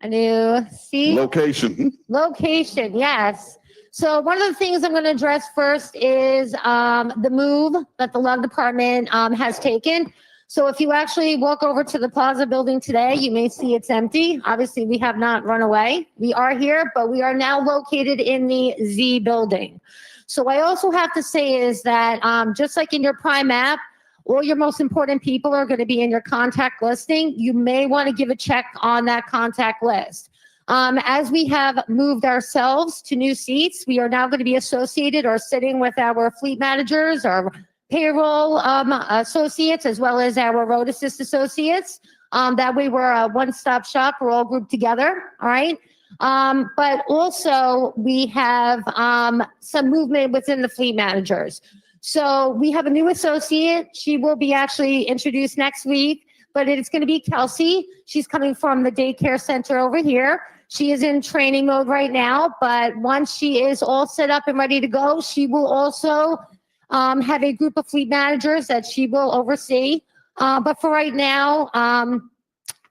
A new seat? Location, yes. So one of the things I'm going to address first is the move that the log department has taken. So if you actually walk over to the Plaza building today, you may see it's empty. Obviously, we have not run away. We are here, but we are now located in the Z building. So I also have to say is that just like in your Prime app, all your most important people are going to be in your contact listing. You may want to give a check on that contact list. As we have moved ourselves to new seats, we are now going to be associated or sitting with our fleet managers, our payroll associates, as well as our road assist associates. That way we're a one-stop shop. We're all grouped together, all right? But also we have some movement within the fleet managers. So we have a new associate. She will be actually introduced next week, but it's going to be Kelsey. She's coming from the daycare center over here. She is in training mode right now, but once she is all set up and ready to go, she will also have a group of fleet managers that she will oversee. But for right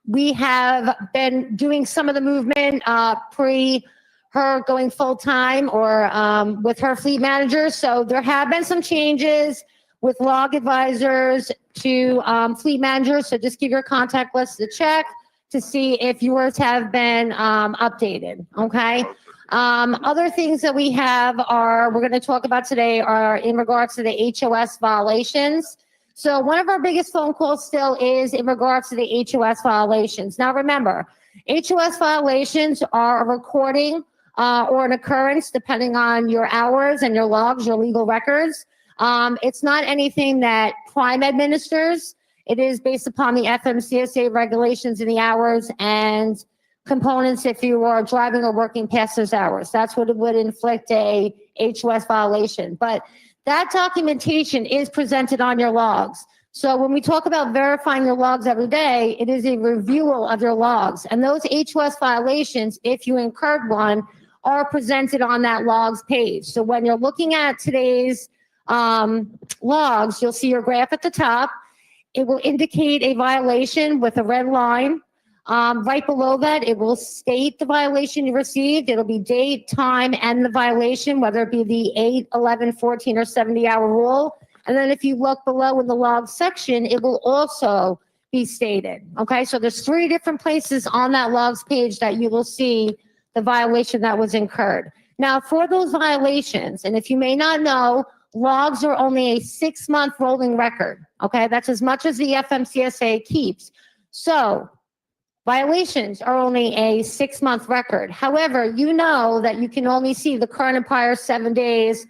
we have been doing some of the movement pre her going full-time or with her fleet manager. So there have been some changes with log advisors to fleet managers. So just give your contact list a check to see if yours have been updated, okay? Other things that we have we're going to talk about today are in regards to the HOS violations. So one of our biggest phone calls still is in regards to the HOS violations. Now remember, HOS violations are a recording or an occurrence depending on your hours and your logs, your legal records. It's not anything that Prime administers. It is based upon the FMCSA regulations and the hours and components if you are driving or working past those hours. That's what it would inflict a HOS violation. But that documentation is presented on your logs. So when we talk about verifying your logs every day, it is a review of your logs. And those HOS violations, if you incurred one, are presented on that logs page. So when you're looking at today's logs, you'll see your graph at the top. It will indicate a violation with a red line. Right below that, it will state the violation you received. It'll be date, time, and the violation, whether it be the 8, 11, 14, or 70-hour rule. And then if you look below in the log section, it will also be stated. Okay, so there's 3 different places on that logs page that you will see the violation that was incurred. Now, for those violations, and if you may not know, logs are only a 6-month rolling record. Okay, that's as much as the FMCSA keeps. So violations are only a 6-month record. However, you know that you can only see the current and prior 7 days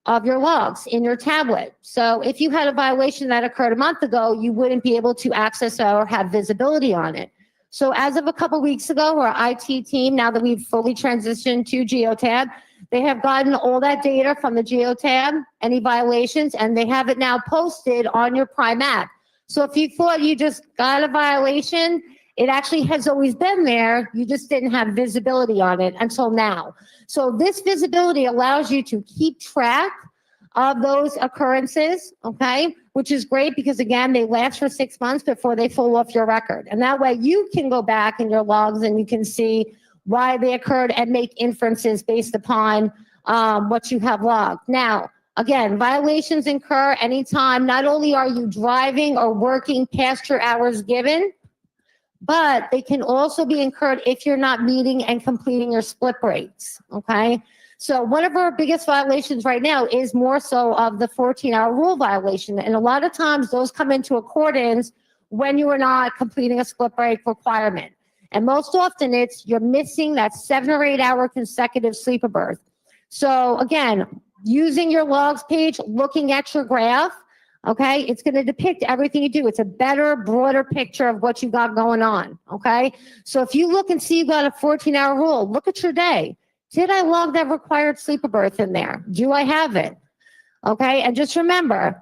of your logs in your tablet. So if you had a violation that occurred a month ago, you wouldn't be able to access or have visibility on it. So as of a couple weeks ago, our IT team, now that we've fully transitioned to Geotab, they have gotten all that data from the Geotab, any violations, and they have it now posted on your Prime app. So if you thought you just got a violation, it actually has always been there. You just didn't have visibility on it until now. So this visibility allows you to keep track of those occurrences, okay, which is great because, again, they last for 6 months before they fall off your record. And that way you can go back in your logs and you can see why they occurred and make inferences based upon what you have logged. Now, again, violations incur anytime not only are you driving or working past your hours given, but they can also be incurred if you're not meeting and completing your split breaks, okay? So one of our biggest violations right now is more so of the 14-hour rule violation. And a lot of times those come into accordance when you are not completing a split break requirement. And most often it's you're missing that 7 or 8 hour consecutive sleeper berth. So again, using your logs page, looking at your graph, okay, it's going to depict everything you do. It's a better, broader picture of what you got going on, okay? So if you look and see you got a 14-hour rule, look at your day. Did I log that required sleeper berth in there? Do I have it? Okay, and just remember,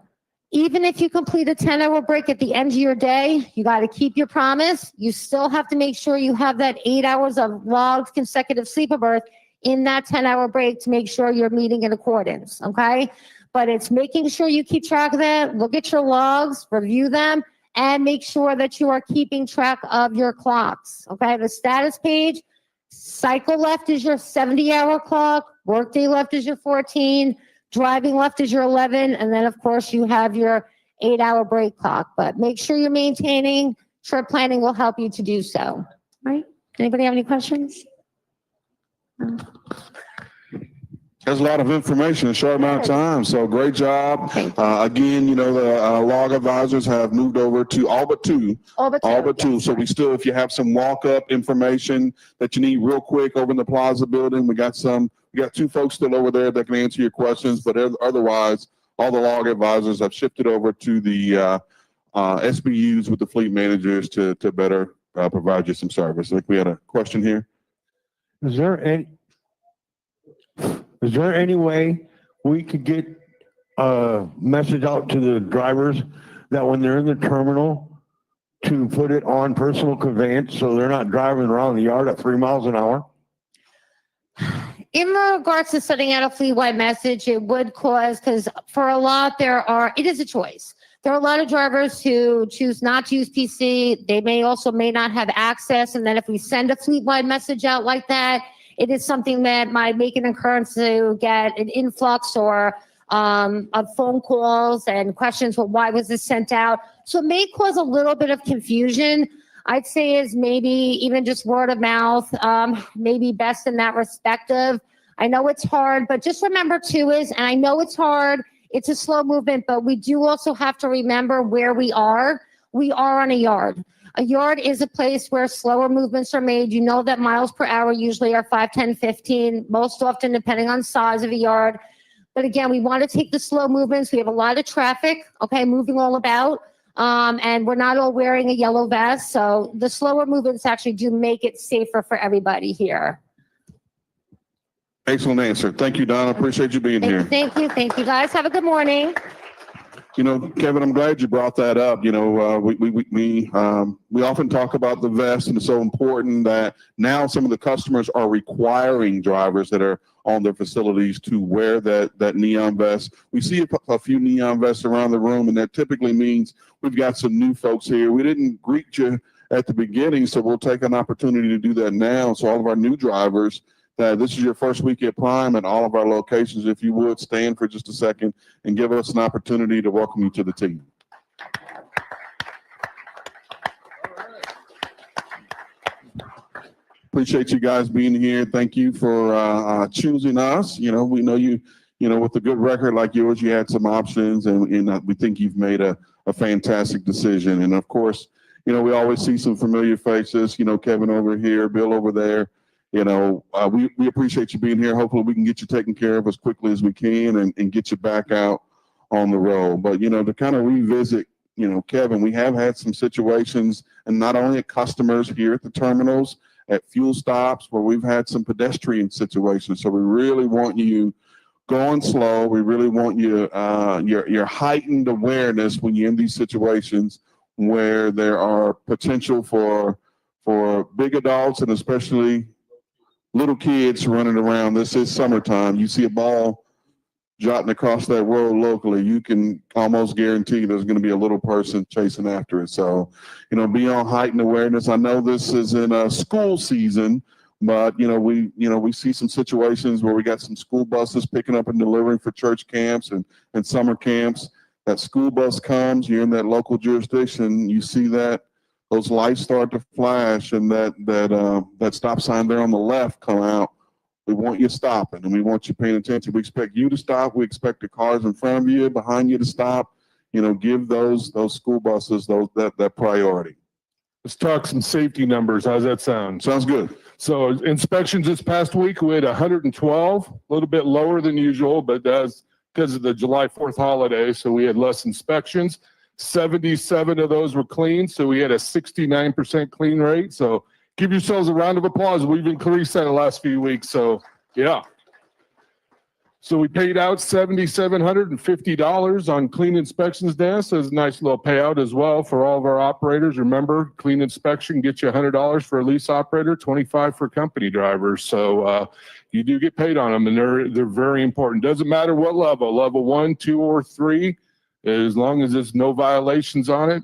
even if you complete a 10-hour break at the end of your day, you got to keep your promise. You still have to make sure you have that 8 hours of logged consecutive sleeper berth in that 10-hour break to make sure you're meeting in accordance, okay? But it's making sure you keep track of that, look at your logs, review them, and make sure that you are keeping track of your clocks, okay? The status page, cycle left is your 70-hour clock, workday left is your 14, driving left is your 11, and then, of course, you have your 8-hour break clock. But make sure you're maintaining. Trip planning will help you to do so. All right? Anybody have any questions? There's a lot of information in a short amount of time, so great job. Again, you know, the log advisors have moved over to all but two. All but two. So we still, if you have some walk-up information that you need real quick over in the Plaza building, we got 2 folks still over there that can answer your questions, but otherwise, all the log advisors have shifted over to the SBUs with the fleet managers to better provide you some service. I think we had a question here. Is there any way we could get a message out to the drivers that when they're in the terminal to put it on personal conveyance so they're not driving around the yard at 3 miles an hour? In regards to sending out a fleet-wide message, it would cause, because for a lot it is a choice. There are a lot of drivers who choose not to use PC. They may not have access. And then if we send a fleet-wide message out like that, it is something that might make an occurrence to get an influx or of phone calls and questions. Well, why was this sent out? So it may cause a little bit of confusion. I'd say is maybe even just word of mouth, maybe best in that respective. I know it's hard, but just remember too is, and I know it's hard, it's a slow movement, but we do also have to remember where we are. We are on a yard. A yard is a place where slower movements are made. You know that miles per hour usually are 5, 10, 15, most often depending on size of a yard. But again, we want to take the slow movements. We have a lot of traffic, okay, moving all about. And we're not all wearing a yellow vest. So the slower movements actually do make it safer for everybody here. Excellent answer. Thank you, Donna. Appreciate you being here. Thank you. Thank you, guys. Have a good morning. You know, Kevin, I'm glad you brought that up. You know, we often talk about the vest, and it's so important that now some of the customers are requiring drivers that are on their facilities to wear that neon vest. We see a few neon vests around the room, and that typically means we've got some new folks here. We didn't greet you at the beginning, so we'll take an opportunity to do that now. So all of our new drivers, this is your first week at Prime at all of our locations. If you would stand for just a second and give us an opportunity to welcome you to the team. Appreciate you guys being here. Thank you for choosing us. You know, we know you know, with a good record like yours, you had some options, and we think you've made a fantastic decision. And of course, you know, we always see some familiar faces, you know, Kevin over here, Bill over there. You know, we appreciate you being here. Hopefully we can get you taken care of as quickly as we can and get you back out on the road. But, you know, to kind of revisit, you know, Kevin, we have had some situations, and not only at customers here at the terminals, at fuel stops, where we've had some pedestrian situations. So we really want you going slow. We really want you, your heightened awareness when you're in these situations where there are potential for big adults and especially little kids running around. This is summertime. You see a ball jotting across that road locally, you can almost guarantee there's going to be a little person chasing after it. So, you know, be on heightened awareness. I know this is in a school season, but we see some situations where we got some school buses picking up and delivering for church camps and summer camps. That school bus comes, you're in that local jurisdiction, you see that those lights start to flash and that stop sign there on the left come out. We want you stopping, and we want you paying attention. We expect you to stop. We expect the cars in front of you, behind you to stop. You know, give those school buses that priority. Let's talk some safety numbers. How's that sound? Sounds good. So inspections this past week, we had 112, a little bit lower than usual, but that's because of the July 4th holiday. So we had less inspections. 77 of those were clean. So we had a 69% clean rate. So give yourselves a round of applause. We've increased that the last few weeks. So yeah. So we paid out $7,750 on clean inspections day. So it's a nice little payout as well for all of our operators. Remember, clean inspection gets you $100 for a lease operator, $25 for company drivers. So you do get paid on them, and they're very important. Doesn't matter what level 1, 2, or 3. As long as there's no violations on it,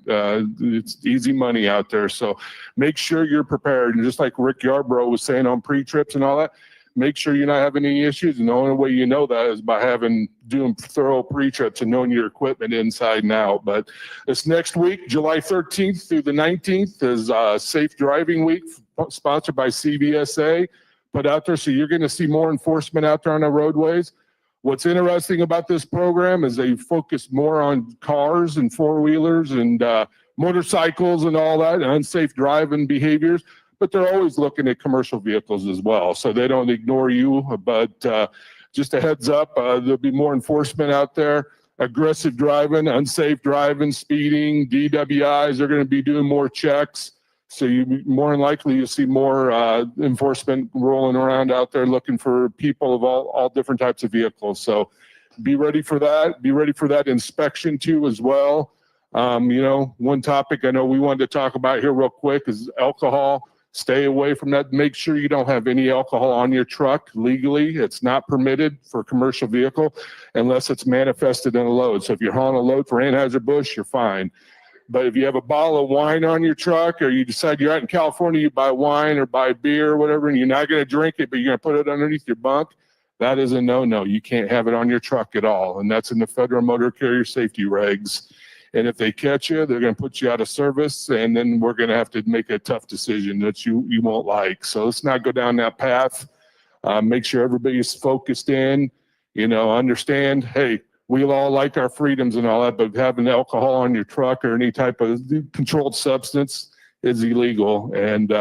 it's easy money out there. So make sure you're prepared. And just like Rick Yarbrough was saying on pre-trips and all that, make sure you're not having any issues. And the only way you know that is by doing thorough pre-trips and knowing your equipment inside and out. But this next week, July 13th through the 19th, is Safe Driving Week, sponsored by CVSA, put out there. So you're going to see more enforcement out there on the roadways. What's interesting about this program is they focus more on cars and four-wheelers and motorcycles and all that, and unsafe driving behaviors, but they're always looking at commercial vehicles as well. So they don't ignore you, but just a heads up, there'll be more enforcement out there. Aggressive driving, unsafe driving, speeding, DWIs, they're going to be doing more checks. So more than likely you'll see more enforcement rolling around out there looking for people of all different types of vehicles. So be ready for that. Be ready for that inspection too as well. One topic I know we wanted to talk about here real quick is alcohol. Stay away from that. Make sure you don't have any alcohol on your truck legally. It's not permitted for a commercial vehicle unless it's manifested in a load. So if you're hauling a load for Anheuser-Busch, you're fine. But if you have a bottle of wine on your truck, or you decide you're out in California, you buy wine or buy beer or whatever, and you're not going to drink it, but you're going to put it underneath your bunk, that is a no-no. You can't have it on your truck at all. And that's in the Federal Motor Carrier Safety Regs. And if they catch you, they're going to put you out of service, and then we're going to have to make a tough decision that you won't like. So let's not go down that path. Make sure everybody's focused in, understand, hey, we all like our freedoms and all that, but having alcohol on your truck or any type of controlled substance is illegal. And,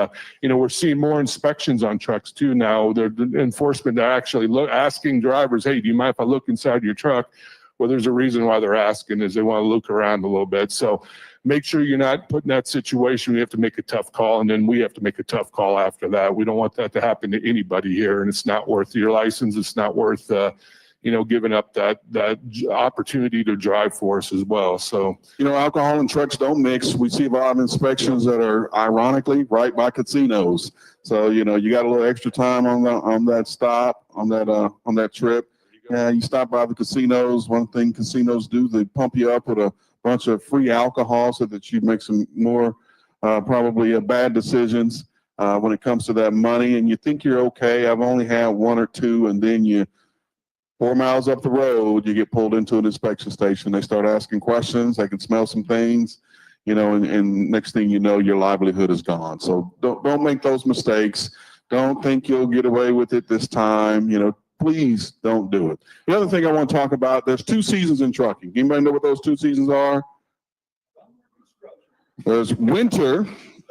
we're seeing more inspections on trucks too now. The enforcement are actually asking drivers, hey, do you mind if I look inside your truck? Well, there's a reason why they're asking, is they want to look around a little bit. So make sure you're not put in that situation. We have to make a tough call, and then we have to make a tough call after that. We don't want that to happen to anybody here, and it's not worth your license. It's not worth, giving up that opportunity to drive for us as well. So, alcohol and trucks don't mix. We see a lot of inspections that are ironically right by casinos. So, you got a little extra time on that stop, on that trip. Yeah, you stop by the casinos. One thing casinos do, they pump you up with a bunch of free alcohol so that you make some more probably bad decisions when it comes to that money. And you think you're okay. I've only had one or two, and then you 4 miles up the road, you get pulled into an inspection station. They start asking questions. They can smell some things, and next thing you know, your livelihood is gone. So don't make those mistakes. Don't think you'll get away with it this time. Please don't do it. The other thing I want to talk about, there's 2 seasons in trucking. Anybody know what those 2 seasons are? There's winter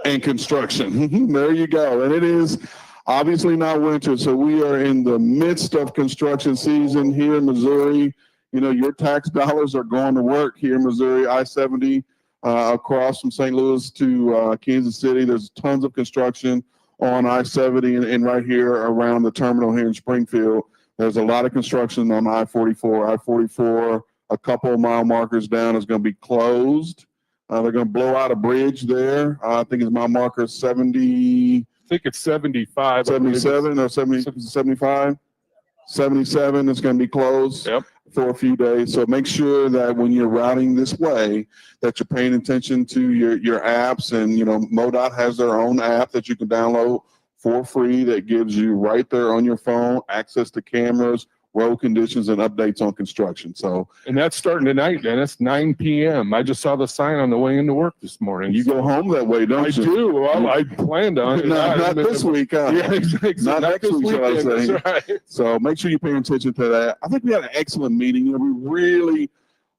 and construction. There you go. And it is obviously not winter, so we are in the midst of construction season here in Missouri. Your tax dollars are going to work here in Missouri. I-70 across from St. Louis to Kansas City. There's tons of construction on I-70 and right here around the terminal here in Springfield. There's a lot of construction on I-44. I-44, a couple of mile markers down, is going to be closed. They're going to blow out a bridge there. I think it's mile marker 70. I think it's 75. 77 or 70, 75? 77 is going to be closed for a few days. So make sure that when you're routing this way, that you're paying attention to your apps. And, MoDOT has their own app that you can download for free that gives you right there on your phone access to cameras, road conditions, and updates on construction. So, and that's starting tonight, Dennis, 9 p.m. I just saw the sign on the way into work this morning. You go home that way, don't you? I do. Well, I planned on it. Not this week, huh? Yeah, exactly. Not next week, shall I say. That's right. So make sure you pay attention to that. I think we had an excellent meeting. We really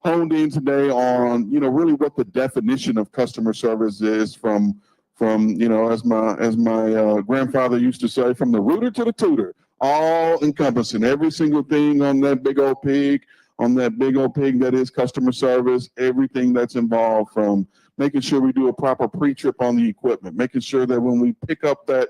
honed in today on, really what the definition of customer service is from as my grandfather used to say, from the rooter to the tutor. All encompassing every single thing on that big old pig that is customer service, everything that's involved, from making sure we do a proper pre-trip on the equipment, making sure that when we pick up that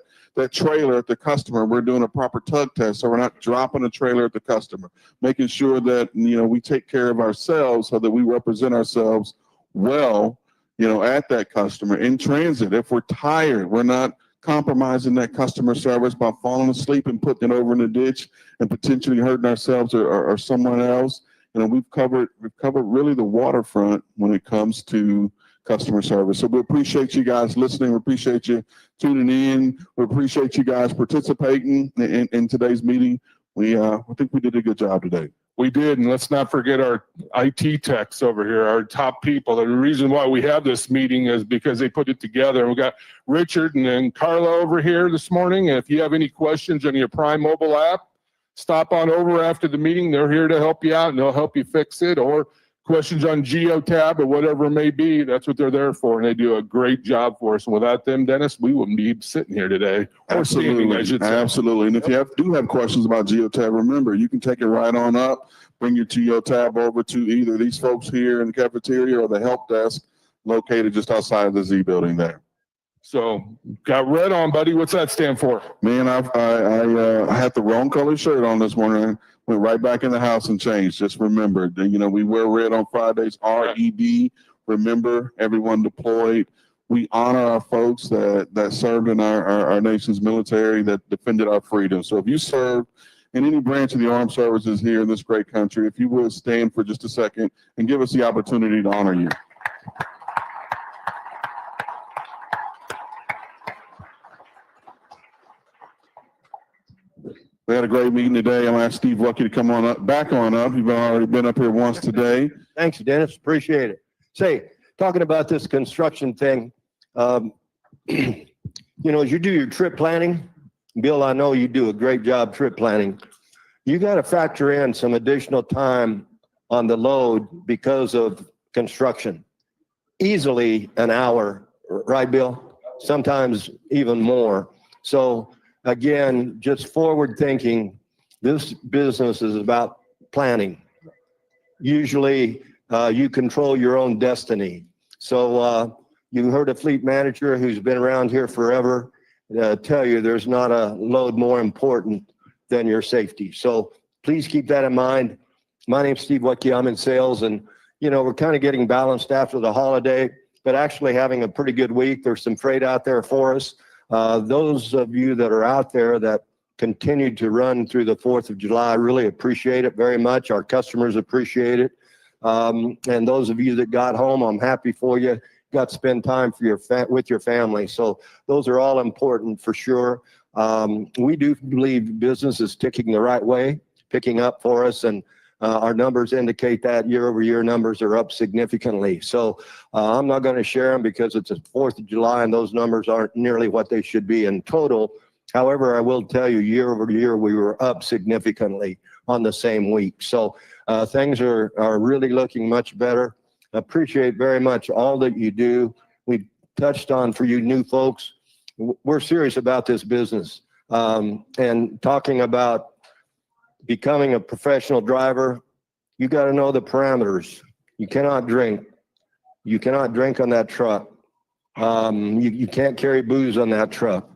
trailer at the customer, we're doing a proper tug test so we're not dropping a trailer at the customer, making sure that, we take care of ourselves so that we represent ourselves well, at that customer in transit. If we're tired, we're not compromising that customer service by falling asleep and putting it over in the ditch and potentially hurting ourselves or someone else. We've covered really the waterfront when it comes to customer service. So we appreciate you guys listening. We appreciate you tuning in. We appreciate you guys participating in today's meeting. I think we did a good job today. We did, and let's not forget our IT techs over here, our top people. The reason why we have this meeting is because they put it together. We got Richard and then Carla over here this morning. And if you have any questions on your Prime mobile app, stop on over after the meeting. They're here to help you out, and they'll help you fix it. Or questions on Geotab or whatever it may be, that's what they're there for, and they do a great job for us. And without them, Dennis, we wouldn't be sitting here today. Absolutely. Absolutely. And if you do have questions about Geotab, remember, you can take it right on up, bring your Geotab over to either these folks here in the cafeteria or the help desk located just outside of the Z building there. So got red on, buddy. What's that stand for? Man, I had the wrong color shirt on this morning. Went right back in the house and changed. Just remember, we wear red on Fridays, RED. Remember, everyone deployed. We honor our folks that served in our nation's military, that defended our freedom. So if you served in any branch of the armed services here in this great country, if you would stand for just a second and give us the opportunity to honor you. We had a great meeting today. I'm gonna ask Steve Wutke to come on up, back on up. You've already been up here once today. Thanks, Dennis. Appreciate it. Say, talking about this construction thing, you know, as you do your trip planning, Bill, I know you do a great job trip planning. You got to factor in some additional time on the load because of construction. Easily an hour, right, Bill? Sometimes even more. So again, just forward thinking, this business is about planning. Usually you control your own destiny. So you heard a fleet manager who's been around here forever tell you there's not a load more important than your safety. So please keep that in mind. My name's Steve Wutke. I'm in sales, and you know, we're kind of getting balanced after the holiday, but actually having a pretty good week. There's some freight out there for us. Those of you that are out there that continued to run through the 4th of July, really appreciate it very much. Our customers appreciate it. And those of you that got home, I'm happy for you. Got to spend time for with your family. So those are all important for sure. We do believe business is ticking the right way, picking up for us, and our numbers indicate that year-over-year numbers are up significantly. So I'm not going to share them because it's the 4th of July and those numbers aren't nearly what they should be in total. However, I will tell you year-over-year we were up significantly on the same week. So things are really looking much better. Appreciate very much all that you do. We touched on, for you new folks, we're serious about this business and talking about becoming a professional driver. You got to know the parameters. You cannot drink. You cannot drink on that truck. You can't carry booze on that truck.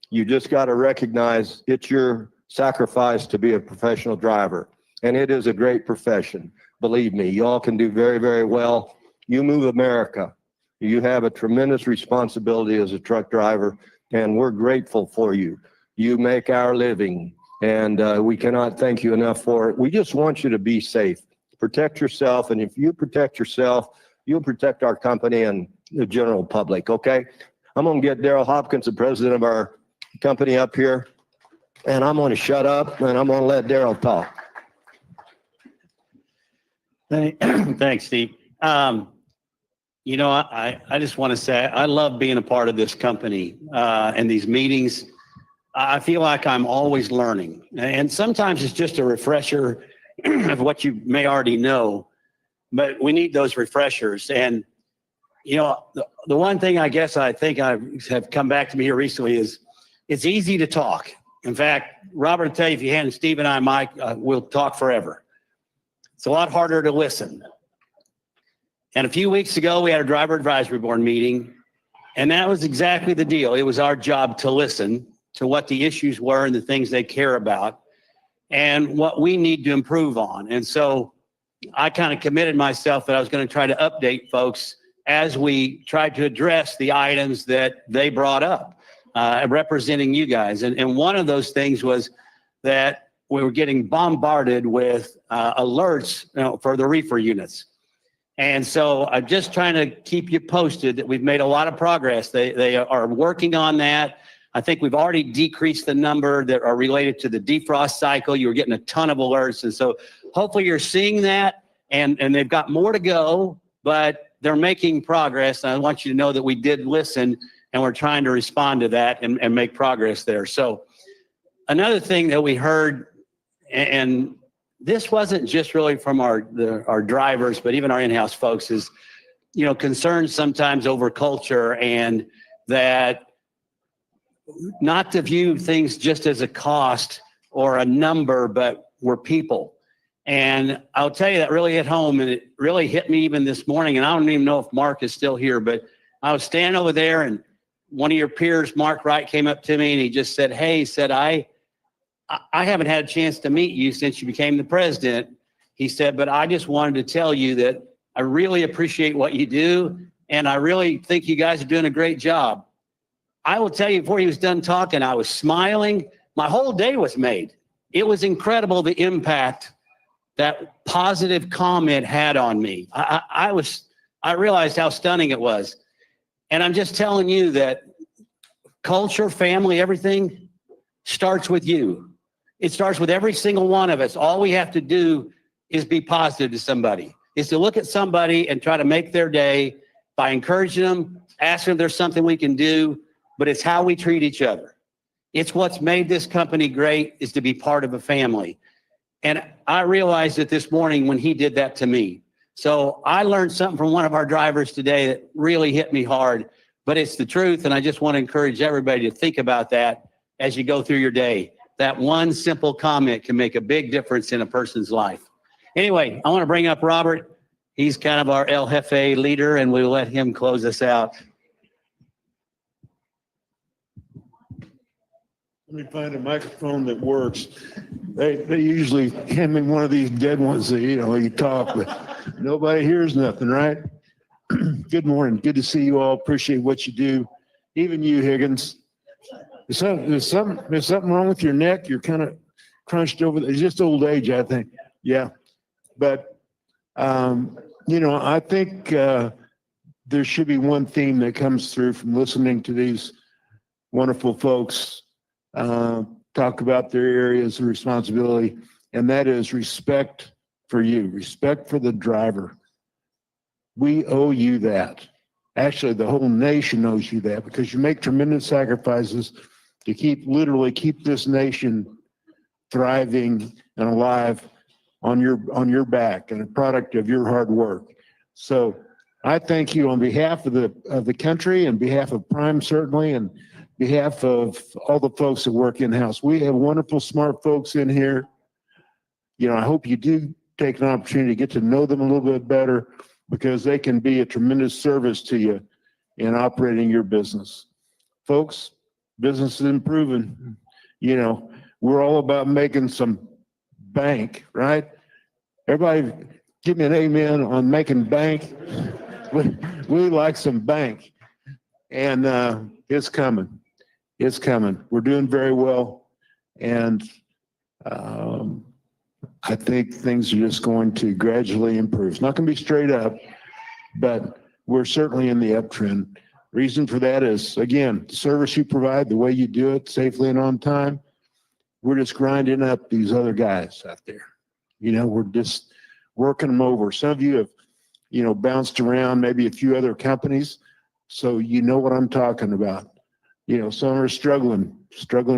You just got to recognize it's your sacrifice to be a professional driver. And it is a great profession. Believe me, you all can do very, very well. You move America. You have a tremendous responsibility as a truck driver, and we're grateful for you. You make our living, and we cannot thank you enough for it. We just want you to be safe. Protect yourself, and if you protect yourself, you'll protect our company and the general public, okay? I'm going to get Darrel Hopkins, the president of our company, up here, and I'm going to shut up, and I'm going to let Darrel talk. Thanks, Steve. You know, I just want to say I love being a part of this company and these meetings. I feel like I'm always learning. And sometimes it's just a refresher of what you may already know, but we need those refreshers. And, you know, the one thing I guess I think I have come back to me here recently is it's easy to talk. In fact, Robert will tell you, if you hand Steve and I Mike, we'll talk forever. It's a lot harder to listen. And a few weeks ago, we had a driver advisory board meeting, and that was exactly the deal. It was our job to listen to what the issues were and the things they care about and what we need to improve on. And so I kind of committed myself that I was going to try to update folks as we tried to address the items that they brought up, representing you guys. And one of those things was that we were getting bombarded with alerts, you know, for the reefer units. And so I'm just trying to keep you posted that we've made a lot of progress. They are working on that. I think we've already decreased the number that are related to the defrost cycle. You were getting a ton of alerts. And so hopefully you're seeing that, and they've got more to go, but they're making progress. I want you to know that we did listen, and we're trying to respond to that and make progress there. So another thing that we heard, and this wasn't just really from our drivers, but even our in-house folks, is, you know, concerns sometimes over culture, and that not to view things just as a cost or a number, but we're people. And I'll tell you that really hit home, and it really hit me even this morning. And I don't even know if Mark is still here, but I was standing over there, and one of your peers, Mark Wright, came up to me and he just said, "Hey," he said, I haven't had a chance to meet you since you became the president. He said, "But I just wanted to tell you that I really appreciate what you do, and I really think you guys are doing a great job." I will tell you, before he was done talking, I was smiling. My whole day was made. It was incredible, the impact that positive comment had on me. I realized how stunning it was. And I'm just telling you that culture, family, everything starts with you. It starts with every single one of us. All we have to do is be positive to somebody, is to look at somebody and try to make their day by encouraging them, asking if there's something we can do, but it's how we treat each other. It's what's made this company great, is to be part of a family. And I realized it this morning when he did that to me. So I learned something from one of our drivers today that really hit me hard, but it's the truth. And I just want to encourage everybody to think about that as you go through your day. That one simple comment can make a big difference in a person's life. Anyway, I want to bring up Robert. He's kind of our El Jefe leader, and we'll let him close us out. Let me find a microphone that works. They usually hand me one of these dead ones that, you talk, but nobody hears nothing, right? Good morning. Good to see you all. Appreciate what you do. Even you, Higgins. There's something wrong with your neck. You're kind of crunched over. It's just old age, I think. Yeah. But, I think there should be one theme that comes through from listening to these wonderful folks talk about their areas of responsibility, and that is respect for you, respect for the driver. We owe you that. Actually, the whole nation owes you that, because you make tremendous sacrifices to literally keep this nation thriving and alive on your back, and a product of your hard work. So I thank you on behalf of the country, and behalf of Prime, certainly, and behalf of all the folks that work in-house. We have wonderful, smart folks in here. I hope you do take an opportunity to get to know them a little bit better, because they can be a tremendous service to you in operating your business. Folks, business is improving. We're all about making some bank, right? Everybody give me an amen on making bank. We like some bank, and it's coming. It's coming. We're doing very well, and I think things are just going to gradually improve. It's not going to be straight up, but we're certainly in the uptrend. Reason for that is, again, the service you provide, the way you do it safely and on time. We're just grinding up these other guys out there. We're just working them over. Some of you have, bounced around maybe a few other companies, so you know what I'm talking about. Some are struggling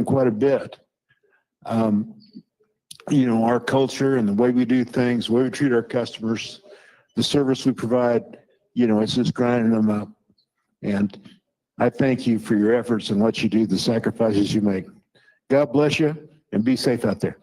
quite a bit. Our culture and the way we do things, the way we treat our customers, the service we provide, it's just grinding them up. And I thank you for your efforts and what you do, the sacrifices you make. God bless you, and be safe out there.